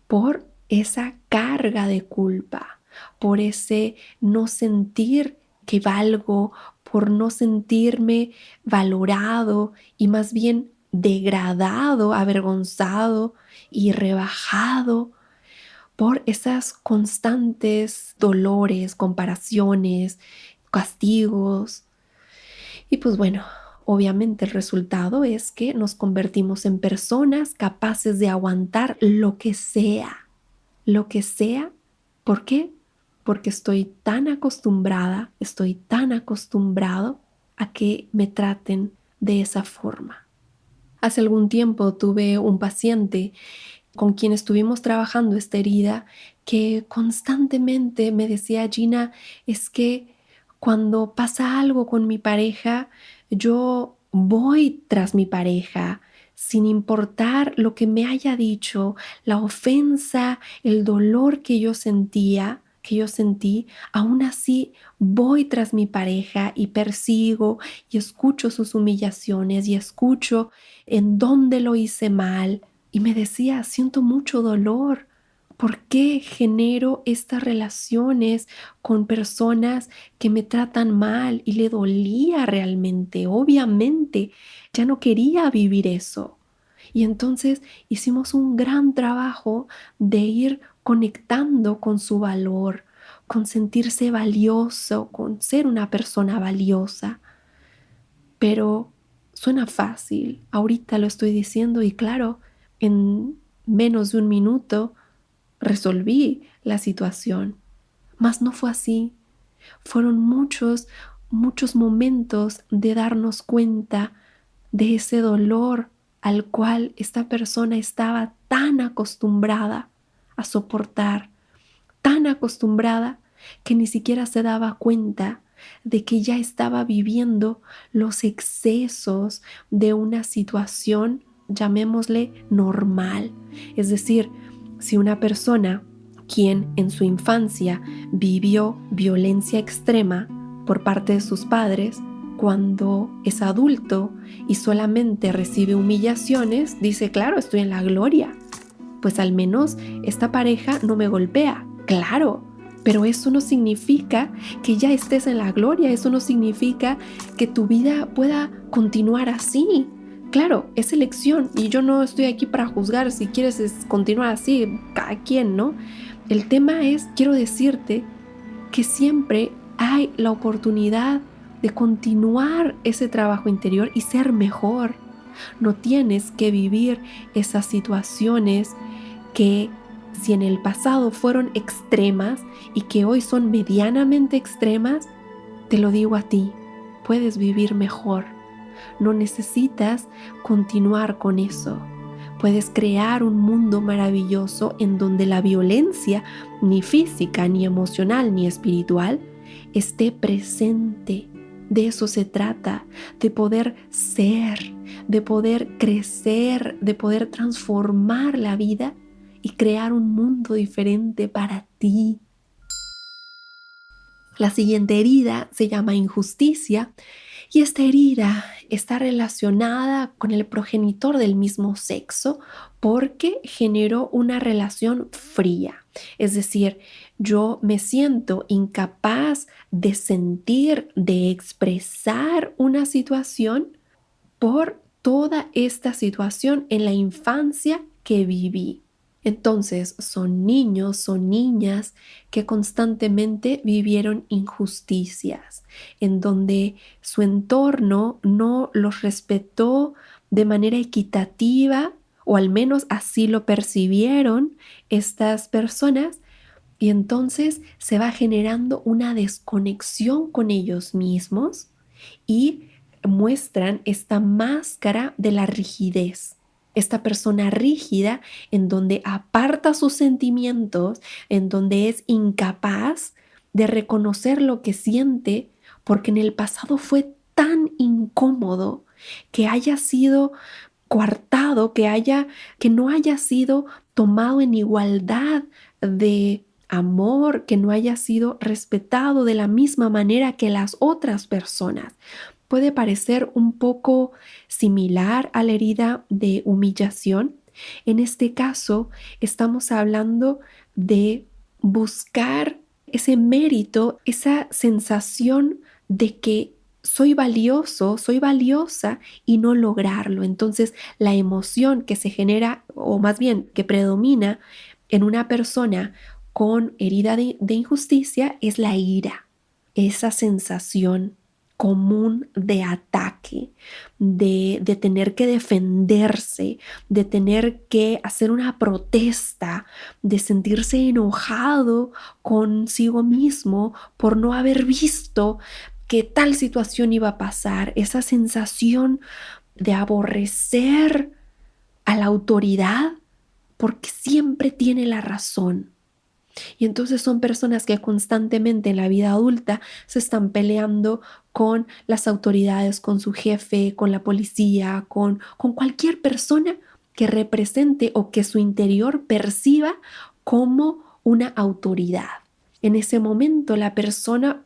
por esa carga de culpa, por ese no sentir que valgo, por no sentirme valorado y más bien degradado, avergonzado y rebajado por esas constantes dolores, comparaciones, castigos. Y pues bueno, obviamente el resultado es que nos convertimos en personas capaces de aguantar lo que sea. Lo que sea. ¿Por qué? Porque estoy tan acostumbrado a que me traten de esa forma. Hace algún tiempo tuve un paciente con quien estuvimos trabajando esta herida que constantemente me decía: Gina, es que cuando pasa algo con mi pareja, yo voy tras mi pareja sin importar lo que me haya dicho, la ofensa, el dolor que yo sentí, aún así voy tras mi pareja y persigo y escucho sus humillaciones y escucho en dónde lo hice mal. Y me decía: siento mucho dolor. ¿Por qué genero estas relaciones con personas que me tratan mal? Y le dolía realmente, obviamente, ya no quería vivir eso. Y entonces hicimos un gran trabajo de ir conectando con su valor, con sentirse valioso, con ser una persona valiosa. Pero suena fácil, ahorita lo estoy diciendo y claro, en menos de un minuto resolví la situación. Mas no fue así. Fueron muchos, muchos momentos de darnos cuenta de ese dolor al cual esta persona estaba tan acostumbrada a soportar, tan acostumbrada que ni siquiera se daba cuenta de que ya estaba viviendo los excesos de una situación, llamémosle normal. Es decir, si una persona quien en su infancia vivió violencia extrema por parte de sus padres, cuando es adulto y solamente recibe humillaciones, dice: claro, estoy en la gloria, pues al menos esta pareja no me golpea. Claro, pero eso no significa que ya estés en la gloria, eso no significa que tu vida pueda continuar así. Claro, es elección y yo no estoy aquí para juzgar si quieres continuar así, cada quien, ¿no? El tema es, quiero decirte que siempre hay la oportunidad de continuar ese trabajo interior y ser mejor. No tienes que vivir esas situaciones que, si en el pasado fueron extremas y que hoy son medianamente extremas, te lo digo a ti, puedes vivir mejor. No necesitas continuar con eso. Puedes crear un mundo maravilloso en donde la violencia, ni física, ni emocional, ni espiritual, esté presente. De eso se trata, de poder ser, de poder crecer, de poder transformar la vida y crear un mundo diferente para ti. La siguiente herida se llama injusticia y esta herida está relacionada con el progenitor del mismo sexo porque generó una relación fría. Es decir, yo me siento incapaz de sentir, de expresar una situación por toda esta situación en la infancia que viví. Entonces, son niños, son niñas que constantemente vivieron injusticias, en donde su entorno no los respetó de manera equitativa, o al menos así lo percibieron estas personas, y entonces se va generando una desconexión con ellos mismos y muestran esta máscara de la rigidez. Esta persona rígida en donde aparta sus sentimientos, en donde es incapaz de reconocer lo que siente, porque en el pasado fue tan incómodo que haya sido coartado, que no haya sido tomado en igualdad de amor, que no haya sido respetado de la misma manera que las otras personas. Puede parecer un poco similar a la herida de humillación. En este caso, estamos hablando de buscar ese mérito, esa sensación de que soy valioso, soy valiosa y no lograrlo. Entonces, la emoción que se genera, o más bien que predomina en una persona con herida de injusticia, es la ira, esa sensación común de ataque, de tener que defenderse, de tener que hacer una protesta, de sentirse enojado consigo mismo por no haber visto que tal situación iba a pasar, esa sensación de aborrecer a la autoridad porque siempre tiene la razón. Y entonces son personas que constantemente en la vida adulta se están peleando con las autoridades, con su jefe, con la policía, con cualquier persona que represente o que su interior perciba como una autoridad. En ese momento la persona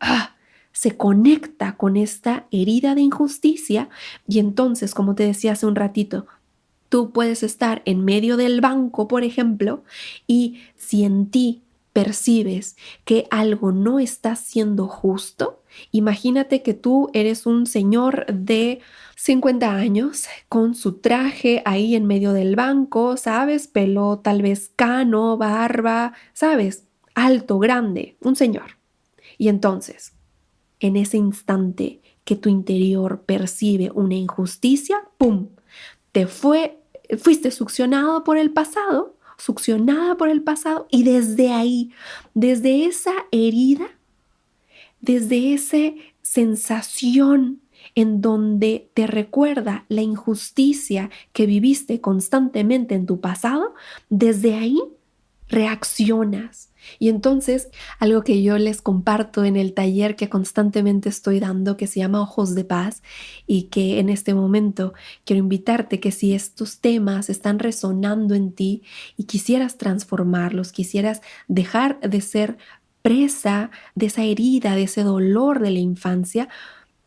se conecta con esta herida de injusticia y entonces, como te decía hace un ratito, tú puedes estar en medio del banco, por ejemplo, y si en ti percibes que algo no está siendo justo, imagínate que tú eres un señor de 50 años con su traje ahí en medio del banco, ¿sabes? Pelo tal vez cano, barba, ¿sabes? Alto, grande, un señor. Y entonces, en ese instante que tu interior percibe una injusticia, ¡pum! Fuiste succionada por el pasado y desde ahí, desde esa herida, desde esa sensación en donde te recuerda la injusticia que viviste constantemente en tu pasado, desde ahí reaccionas. Y entonces, algo que yo les comparto en el taller que constantemente estoy dando, que se llama Ojos de Paz, y que en este momento quiero invitarte que si estos temas están resonando en ti y quisieras transformarlos, quisieras dejar de ser presa de esa herida, de ese dolor de la infancia,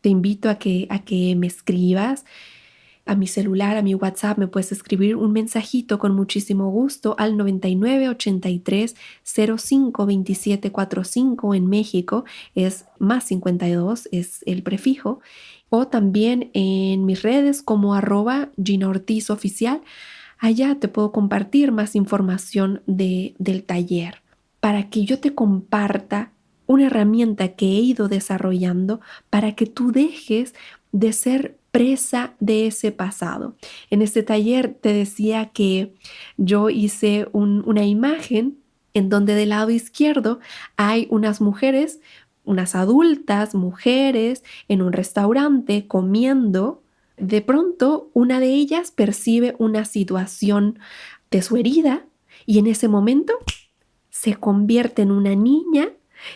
te invito a que me escribas a mi celular, a mi WhatsApp. Me puedes escribir un mensajito con muchísimo gusto al 99 83 05 27 45 en México, es más 52, es el prefijo, o también en mis redes como @Gina Ortiz Oficial. Allá te puedo compartir más información del taller para que yo te comparta una herramienta que he ido desarrollando para que tú dejes de ser presa de ese pasado. En este taller te decía que yo hice una imagen en donde del lado izquierdo hay unas mujeres, unas adultas mujeres en un restaurante comiendo. De pronto, una de ellas percibe una situación de su herida y en ese momento se convierte en una niña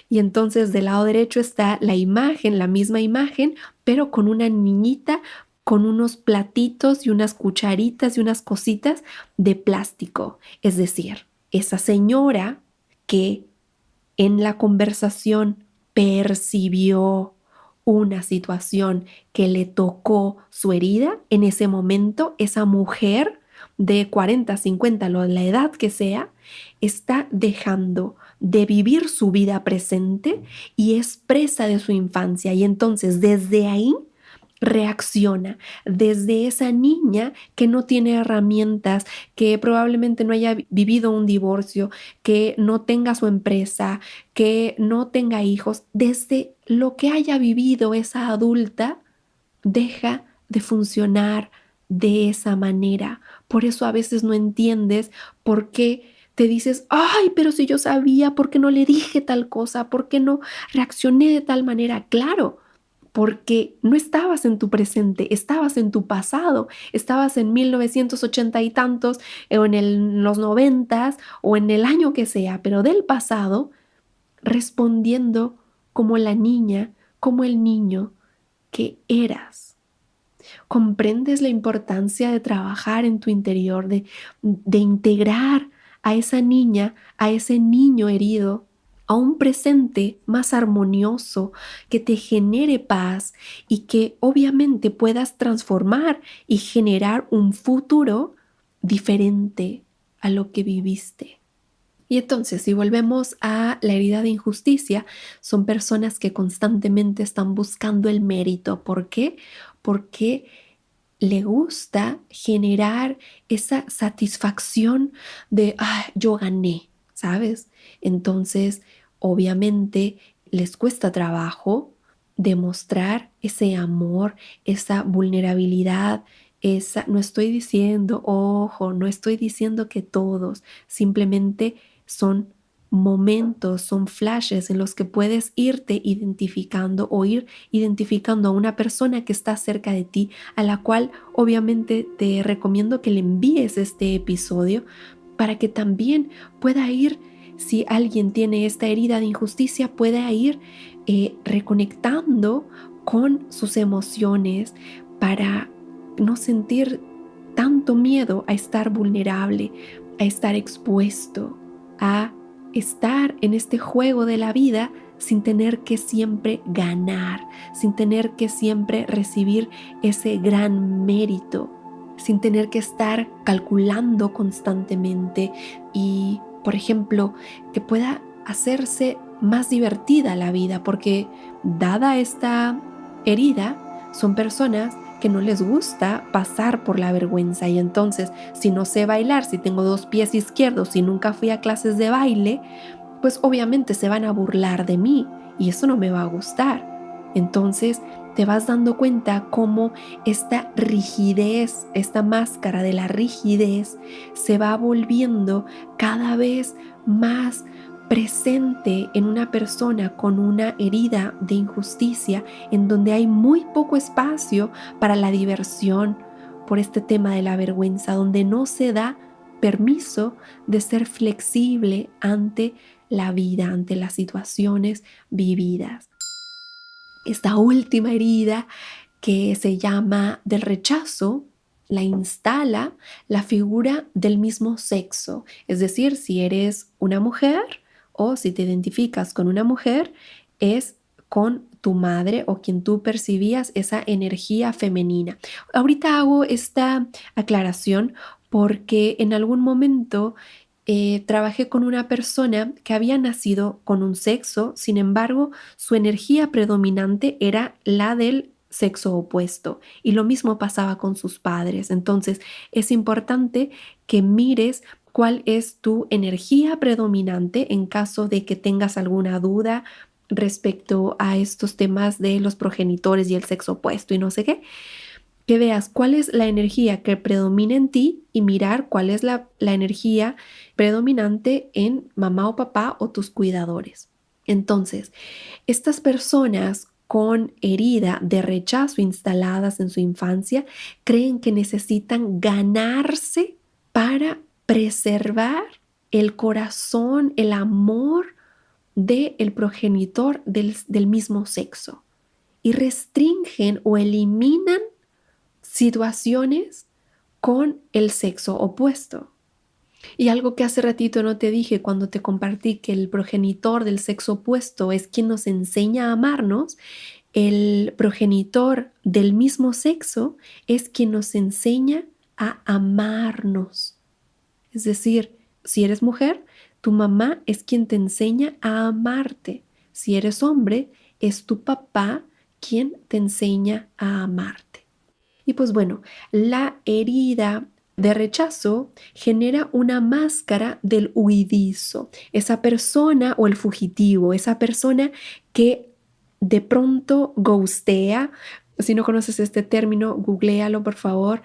y entonces del lado derecho está la imagen, la misma imagen, pero con una niñita con unos platitos y unas cucharitas y unas cositas de plástico. Es decir, esa señora que en la conversación percibió una situación que le tocó su herida, en ese momento esa mujer de 40, 50, la edad que sea, está dejando de vivir su vida presente y es presa de su infancia. Y entonces desde ahí reacciona, desde esa niña que no tiene herramientas, que probablemente no haya vivido un divorcio, que no tenga su empresa, que no tenga hijos, desde lo que haya vivido esa adulta, deja de funcionar de esa manera. Por eso a veces no entiendes por qué te dices, ay, pero si yo sabía, ¿por qué no le dije tal cosa? ¿Por qué no reaccioné de tal manera? Claro, porque no estabas en tu presente, estabas en tu pasado, estabas en 1980 y tantos, o en los noventas, o en el año que sea, pero del pasado, respondiendo como la niña, como el niño que eras. ¿Comprendes la importancia de trabajar en tu interior, de integrar a esa niña, a ese niño herido, a un presente más armonioso, que te genere paz y que obviamente puedas transformar y generar un futuro diferente a lo que viviste? Y entonces, si volvemos a la herida de injusticia, son personas que constantemente están buscando el mérito. ¿Por qué? Porque le gusta generar esa satisfacción de, ah, yo gané, ¿sabes? Entonces, obviamente, les cuesta trabajo demostrar ese amor, esa vulnerabilidad, no estoy diciendo, ojo, no estoy diciendo que todos, simplemente son momentos, son flashes en los que puedes irte identificando o ir identificando a una persona que está cerca de ti, a la cual obviamente te recomiendo que le envíes este episodio para que también pueda ir, si alguien tiene esta herida de injusticia, pueda ir reconectando con sus emociones para no sentir tanto miedo a estar vulnerable, a estar expuesto, a estar en este juego de la vida sin tener que siempre ganar, sin tener que siempre recibir ese gran mérito, sin tener que estar calculando constantemente y, por ejemplo, que pueda hacerse más divertida la vida, porque dada esta herida, son personas que no les gusta pasar por la vergüenza y entonces si no sé bailar, si tengo 2 pies izquierdos, si nunca fui a clases de baile, pues obviamente se van a burlar de mí y eso no me va a gustar. Entonces te vas dando cuenta cómo esta rigidez, esta máscara de la rigidez se va volviendo cada vez más presente en una persona con una herida de injusticia en donde hay muy poco espacio para la diversión por este tema de la vergüenza, donde no se da permiso de ser flexible ante la vida, ante las situaciones vividas. Esta última herida, que se llama del rechazo, la instala la figura del mismo sexo. Es decir, si eres una mujer o si te identificas con una mujer, es con tu madre o quien tú percibías esa energía femenina. Ahorita hago esta aclaración porque en algún momento trabajé con una persona que había nacido con un sexo, sin embargo, su energía predominante era la del sexo opuesto y lo mismo pasaba con sus padres. Entonces, es importante que mires cuál es tu energía predominante en caso de que tengas alguna duda respecto a estos temas de los progenitores y el sexo opuesto y no sé qué, que veas cuál es la energía que predomina en ti y mirar cuál es la energía predominante en mamá o papá o tus cuidadores. Entonces, estas personas con herida de rechazo instaladas en su infancia creen que necesitan ganarse para preservar el corazón, el amor del progenitor del mismo sexo y restringen o eliminan situaciones con el sexo opuesto. Y algo que hace ratito no te dije cuando te compartí que el progenitor del sexo opuesto es quien nos enseña a amarnos, el progenitor del mismo sexo es quien nos enseña a amarnos. Es decir, si eres mujer, tu mamá es quien te enseña a amarte. Si eres hombre, es tu papá quien te enseña a amarte. Y pues bueno, la herida de rechazo genera una máscara del huidizo, esa persona o el fugitivo, esa persona que de pronto ghostea. Si no conoces este término, googléalo por favor.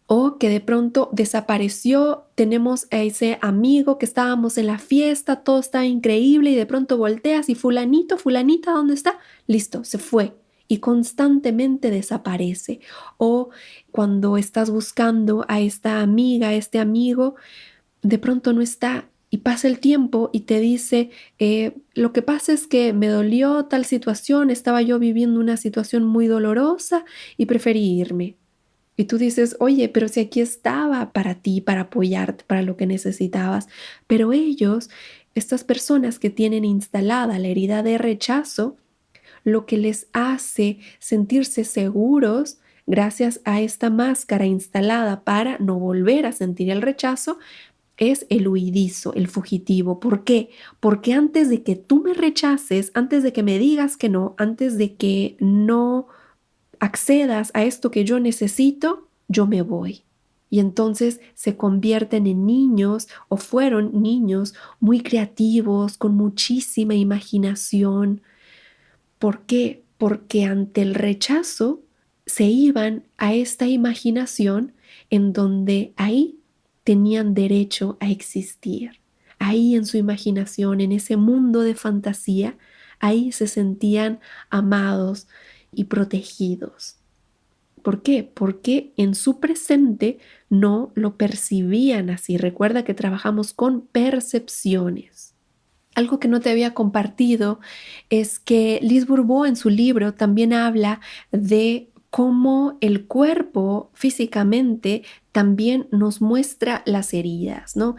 O que de pronto desapareció. Tenemos a ese amigo que estábamos en la fiesta, todo estaba increíble y de pronto volteas y fulanito, fulanita, ¿dónde está? Listo, se fue y constantemente desaparece. O cuando estás buscando a esta amiga, a este amigo, de pronto no está y pasa el tiempo y te dice, lo que pasa es que me dolió tal situación, estaba yo viviendo una situación muy dolorosa y preferí irme. Y tú dices, oye, pero si aquí estaba para ti, para apoyarte, para lo que necesitabas. Pero ellos, estas personas que tienen instalada la herida de rechazo, lo que les hace sentirse seguros gracias a esta máscara instalada para no volver a sentir el rechazo es el huidizo, el fugitivo. ¿Por qué? Porque antes de que tú me rechaces, antes de que me digas que no, antes de que no accedas a esto que yo necesito, yo me voy. Y entonces se convierten en niños o fueron niños muy creativos, con muchísima imaginación. ¿Por qué? Porque ante el rechazo se iban a esta imaginación en donde ahí tenían derecho a existir. Ahí en su imaginación, en ese mundo de fantasía, ahí se sentían amados y protegidos. ¿Por qué? Porque en su presente no lo percibían así. Recuerda que trabajamos con percepciones. Algo que no te había compartido es que Liz Bourbeau en su libro también habla de cómo el cuerpo físicamente también nos muestra las heridas, ¿no?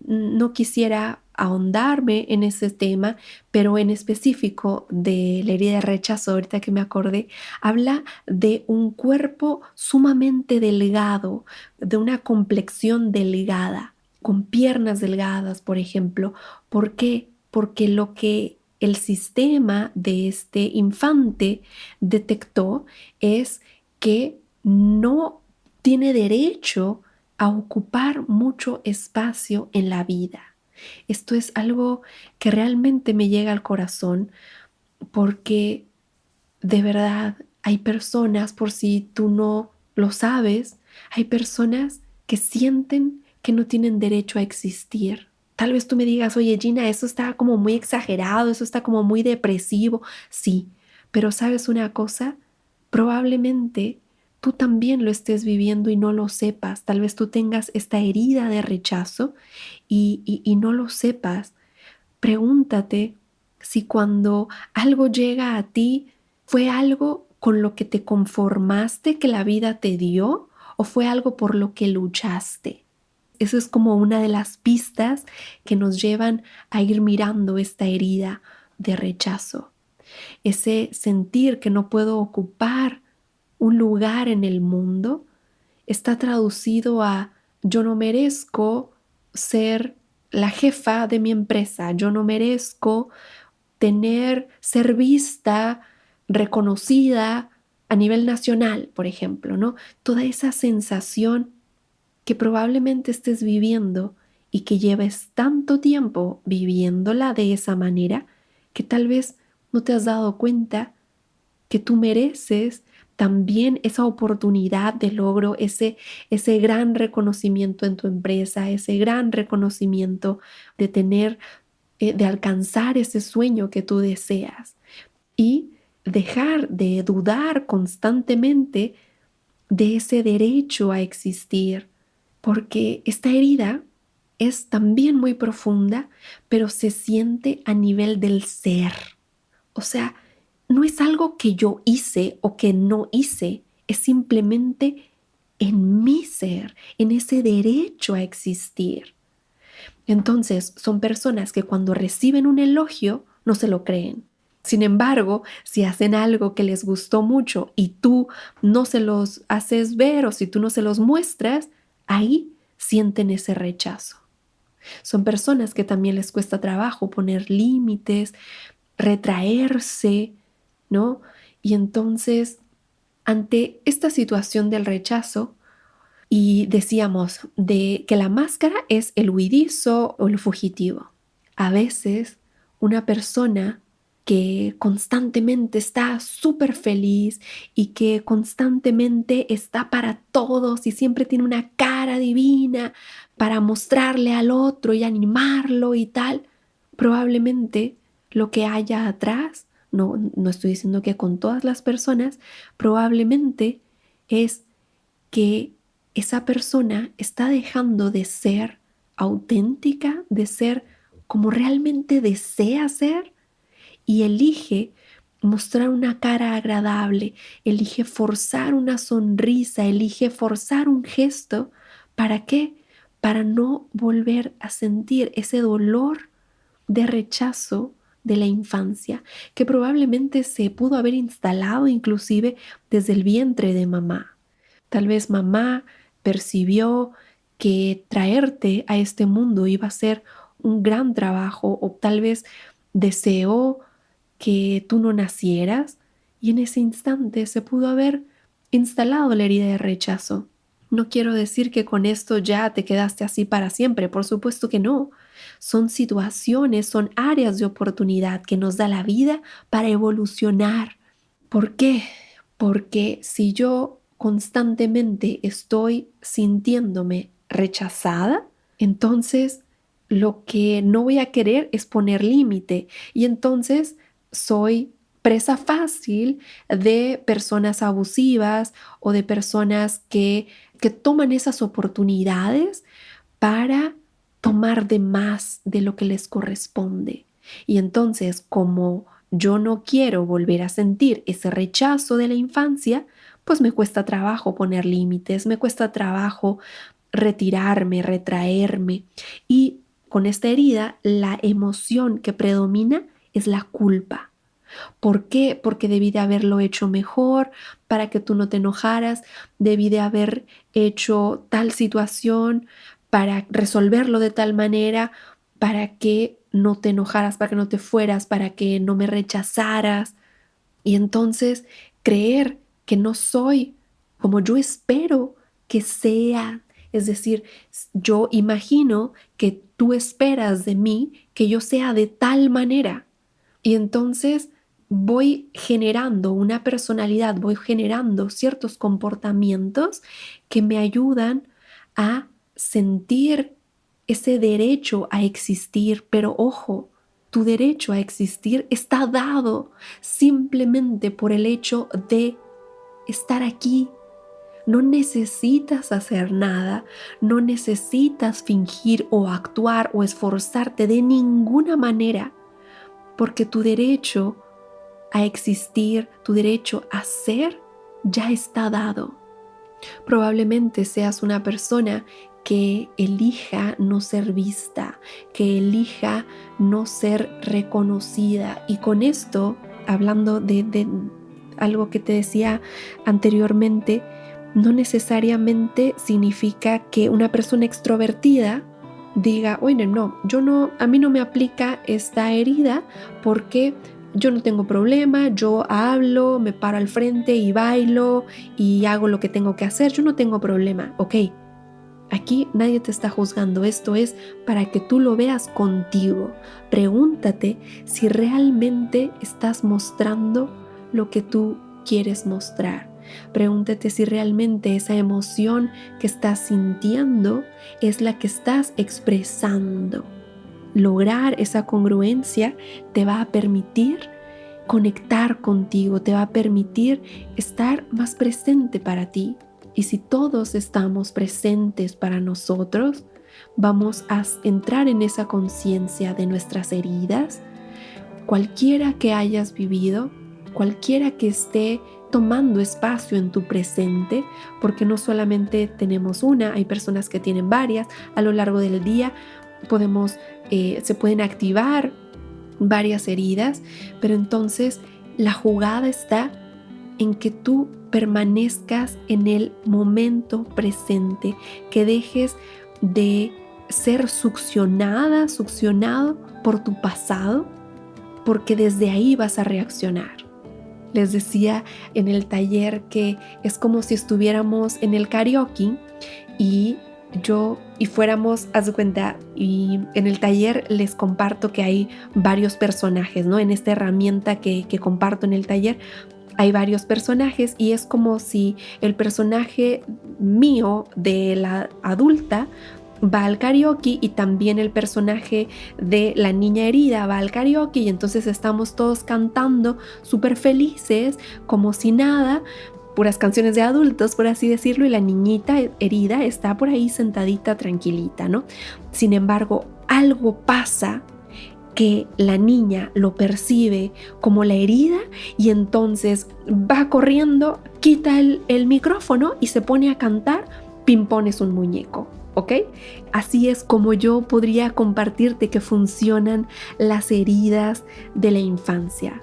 No quisiera ahondarme en ese tema, pero en específico de la herida de rechazo, ahorita que me acordé, habla de un cuerpo sumamente delgado, de una complexión delgada, con piernas delgadas, por ejemplo. ¿Por qué? Porque lo que el sistema de este infante detectó es que no tiene derecho a ocupar mucho espacio en la vida. Esto es algo que realmente me llega al corazón porque de verdad hay personas, por si tú no lo sabes, hay personas que sienten que no tienen derecho a existir. Tal vez tú me digas, oye Gina, eso está como muy exagerado, eso está como muy depresivo. Sí, pero ¿sabes una cosa? Probablemente tú también lo estés viviendo y no lo sepas. Tal vez tú tengas esta herida de rechazo y no lo sepas. Pregúntate si cuando algo llega a ti fue algo con lo que te conformaste que la vida te dio o fue algo por lo que luchaste. Eso es como una de las pistas que nos llevan a ir mirando esta herida de rechazo. Ese sentir que no puedo ocupar un lugar en el mundo está traducido a yo no merezco ser la jefa de mi empresa, yo no merezco ser vista, reconocida a nivel nacional, por ejemplo, ¿no? Toda esa sensación que probablemente estés viviendo y que lleves tanto tiempo viviéndola de esa manera que tal vez no te has dado cuenta que tú mereces también esa oportunidad de logro, ese gran reconocimiento en tu empresa, ese gran reconocimiento de tener, de alcanzar ese sueño que tú deseas y dejar de dudar constantemente de ese derecho a existir, porque esta herida es también muy profunda, pero se siente a nivel del ser. O sea, no es algo que yo hice o que no hice, es simplemente en mi ser, en ese derecho a existir. Entonces, son personas que cuando reciben un elogio no se lo creen. Sin embargo, si hacen algo que les gustó mucho y tú no se los haces ver o si tú no se los muestras, ahí sienten ese rechazo. Son personas que también les cuesta trabajo poner límites, retraerse, ¿no? Y entonces, ante esta situación del rechazo, y decíamos de que la máscara es el huidizo o el fugitivo. A veces una persona que constantemente está súper feliz y que constantemente está para todos y siempre tiene una cara divina para mostrarle al otro y animarlo y tal, probablemente lo que haya atrás, no estoy diciendo que con todas las personas, probablemente es que esa persona está dejando de ser auténtica, de ser como realmente desea ser y elige mostrar una cara agradable, elige forzar una sonrisa, elige forzar un gesto. ¿Para qué? Para no volver a sentir ese dolor de rechazo de la infancia, que probablemente se pudo haber instalado inclusive desde el vientre de mamá. Tal vez mamá percibió que traerte a este mundo iba a ser un gran trabajo o tal vez deseó que tú no nacieras y en ese instante se pudo haber instalado la herida de rechazo. No quiero decir que con esto ya te quedaste así para siempre, por supuesto que no. Son situaciones, son áreas de oportunidad que nos da la vida para evolucionar. ¿Por qué? Porque si yo constantemente estoy sintiéndome rechazada, entonces lo que no voy a querer es poner límite y entonces soy presa fácil de personas abusivas o de personas que toman esas oportunidades para tomar de más de lo que les corresponde. Y entonces, como yo no quiero volver a sentir ese rechazo de la infancia, pues me cuesta trabajo poner límites, me cuesta trabajo retirarme, retraerme. Y con esta herida, la emoción que predomina es la culpa. ¿Por qué? Porque debí de haberlo hecho mejor para que tú no te enojaras, debí de haber hecho tal situación para resolverlo de tal manera, para que no te enojaras, para que no te fueras, para que no me rechazaras. Y entonces creer que no soy como yo espero que sea. Es decir, yo imagino que tú esperas de mí que yo sea de tal manera. Y entonces voy generando una personalidad, voy generando ciertos comportamientos que me ayudan a sentir ese derecho a existir. Pero ojo, tu derecho a existir está dado simplemente por el hecho de estar aquí. No necesitas hacer nada, no necesitas fingir o actuar o esforzarte de ninguna manera, porque tu derecho a existir, tu derecho a ser, ya está dado. Probablemente seas una persona que elija no ser vista, que elija no ser reconocida. Y con esto, hablando de algo que te decía anteriormente, no necesariamente significa que una persona extrovertida diga, oye, no, a mí no me aplica esta herida porque yo no tengo problema, yo hablo, me paro al frente y bailo y hago lo que tengo que hacer, yo no tengo problema, ok. Aquí nadie te está juzgando, esto es para que tú lo veas contigo. Pregúntate si realmente estás mostrando lo que tú quieres mostrar. Pregúntate si realmente esa emoción que estás sintiendo es la que estás expresando. Lograr esa congruencia te va a permitir conectar contigo, te va a permitir estar más presente para ti. Y si todos estamos presentes para nosotros, vamos a entrar en esa conciencia de nuestras heridas, cualquiera que hayas vivido, cualquiera que esté tomando espacio en tu presente, porque no solamente tenemos una, hay personas que tienen varias. A lo largo del día se pueden activar varias heridas, pero entonces la jugada está en que tú permanezcas en el momento presente, que dejes de ser succionado por tu pasado, porque desde ahí vas a reaccionar. Les decía en el taller que es como si estuviéramos en el karaoke y fuéramos, haz de cuenta, y en el taller les comparto que hay varios personajes, ¿no? En esta herramienta que comparto en el taller hay varios personajes y es como si el personaje mío de la adulta va al karaoke y también el personaje de la niña herida va al karaoke, y entonces estamos todos cantando súper felices, como si nada, puras canciones de adultos, por así decirlo, y la niñita herida está por ahí sentadita tranquilita, ¿no? Sin embargo, algo pasa que la niña lo percibe como la herida y entonces va corriendo, quita el micrófono y se pone a cantar Pimpón es un muñeco. ¿Ok? Así es como yo podría compartirte que funcionan las heridas de la infancia.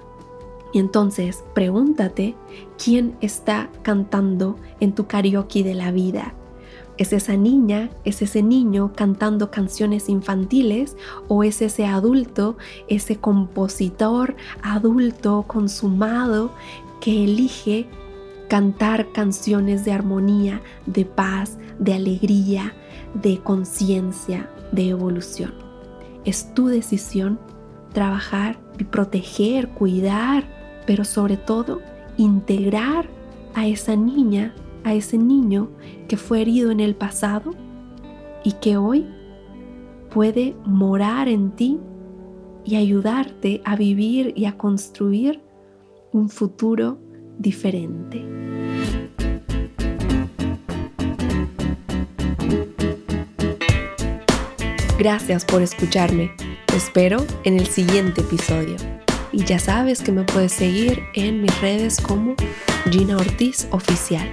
Y entonces pregúntate, ¿quién está cantando en tu karaoke de la vida? ¿Es esa niña, es ese niño cantando canciones infantiles, o es ese adulto, ese compositor adulto consumado que elige cantar canciones de armonía, de paz, de alegría, de conciencia, de evolución? Es tu decisión trabajar y proteger, cuidar, pero sobre todo integrar a esa niña, a ese niño que fue herido en el pasado y que hoy puede morar en ti y ayudarte a vivir y a construir un futuro diferente. Gracias por escucharme. Te espero en el siguiente episodio. Y ya sabes que me puedes seguir en mis redes como Gina Ortiz Oficial.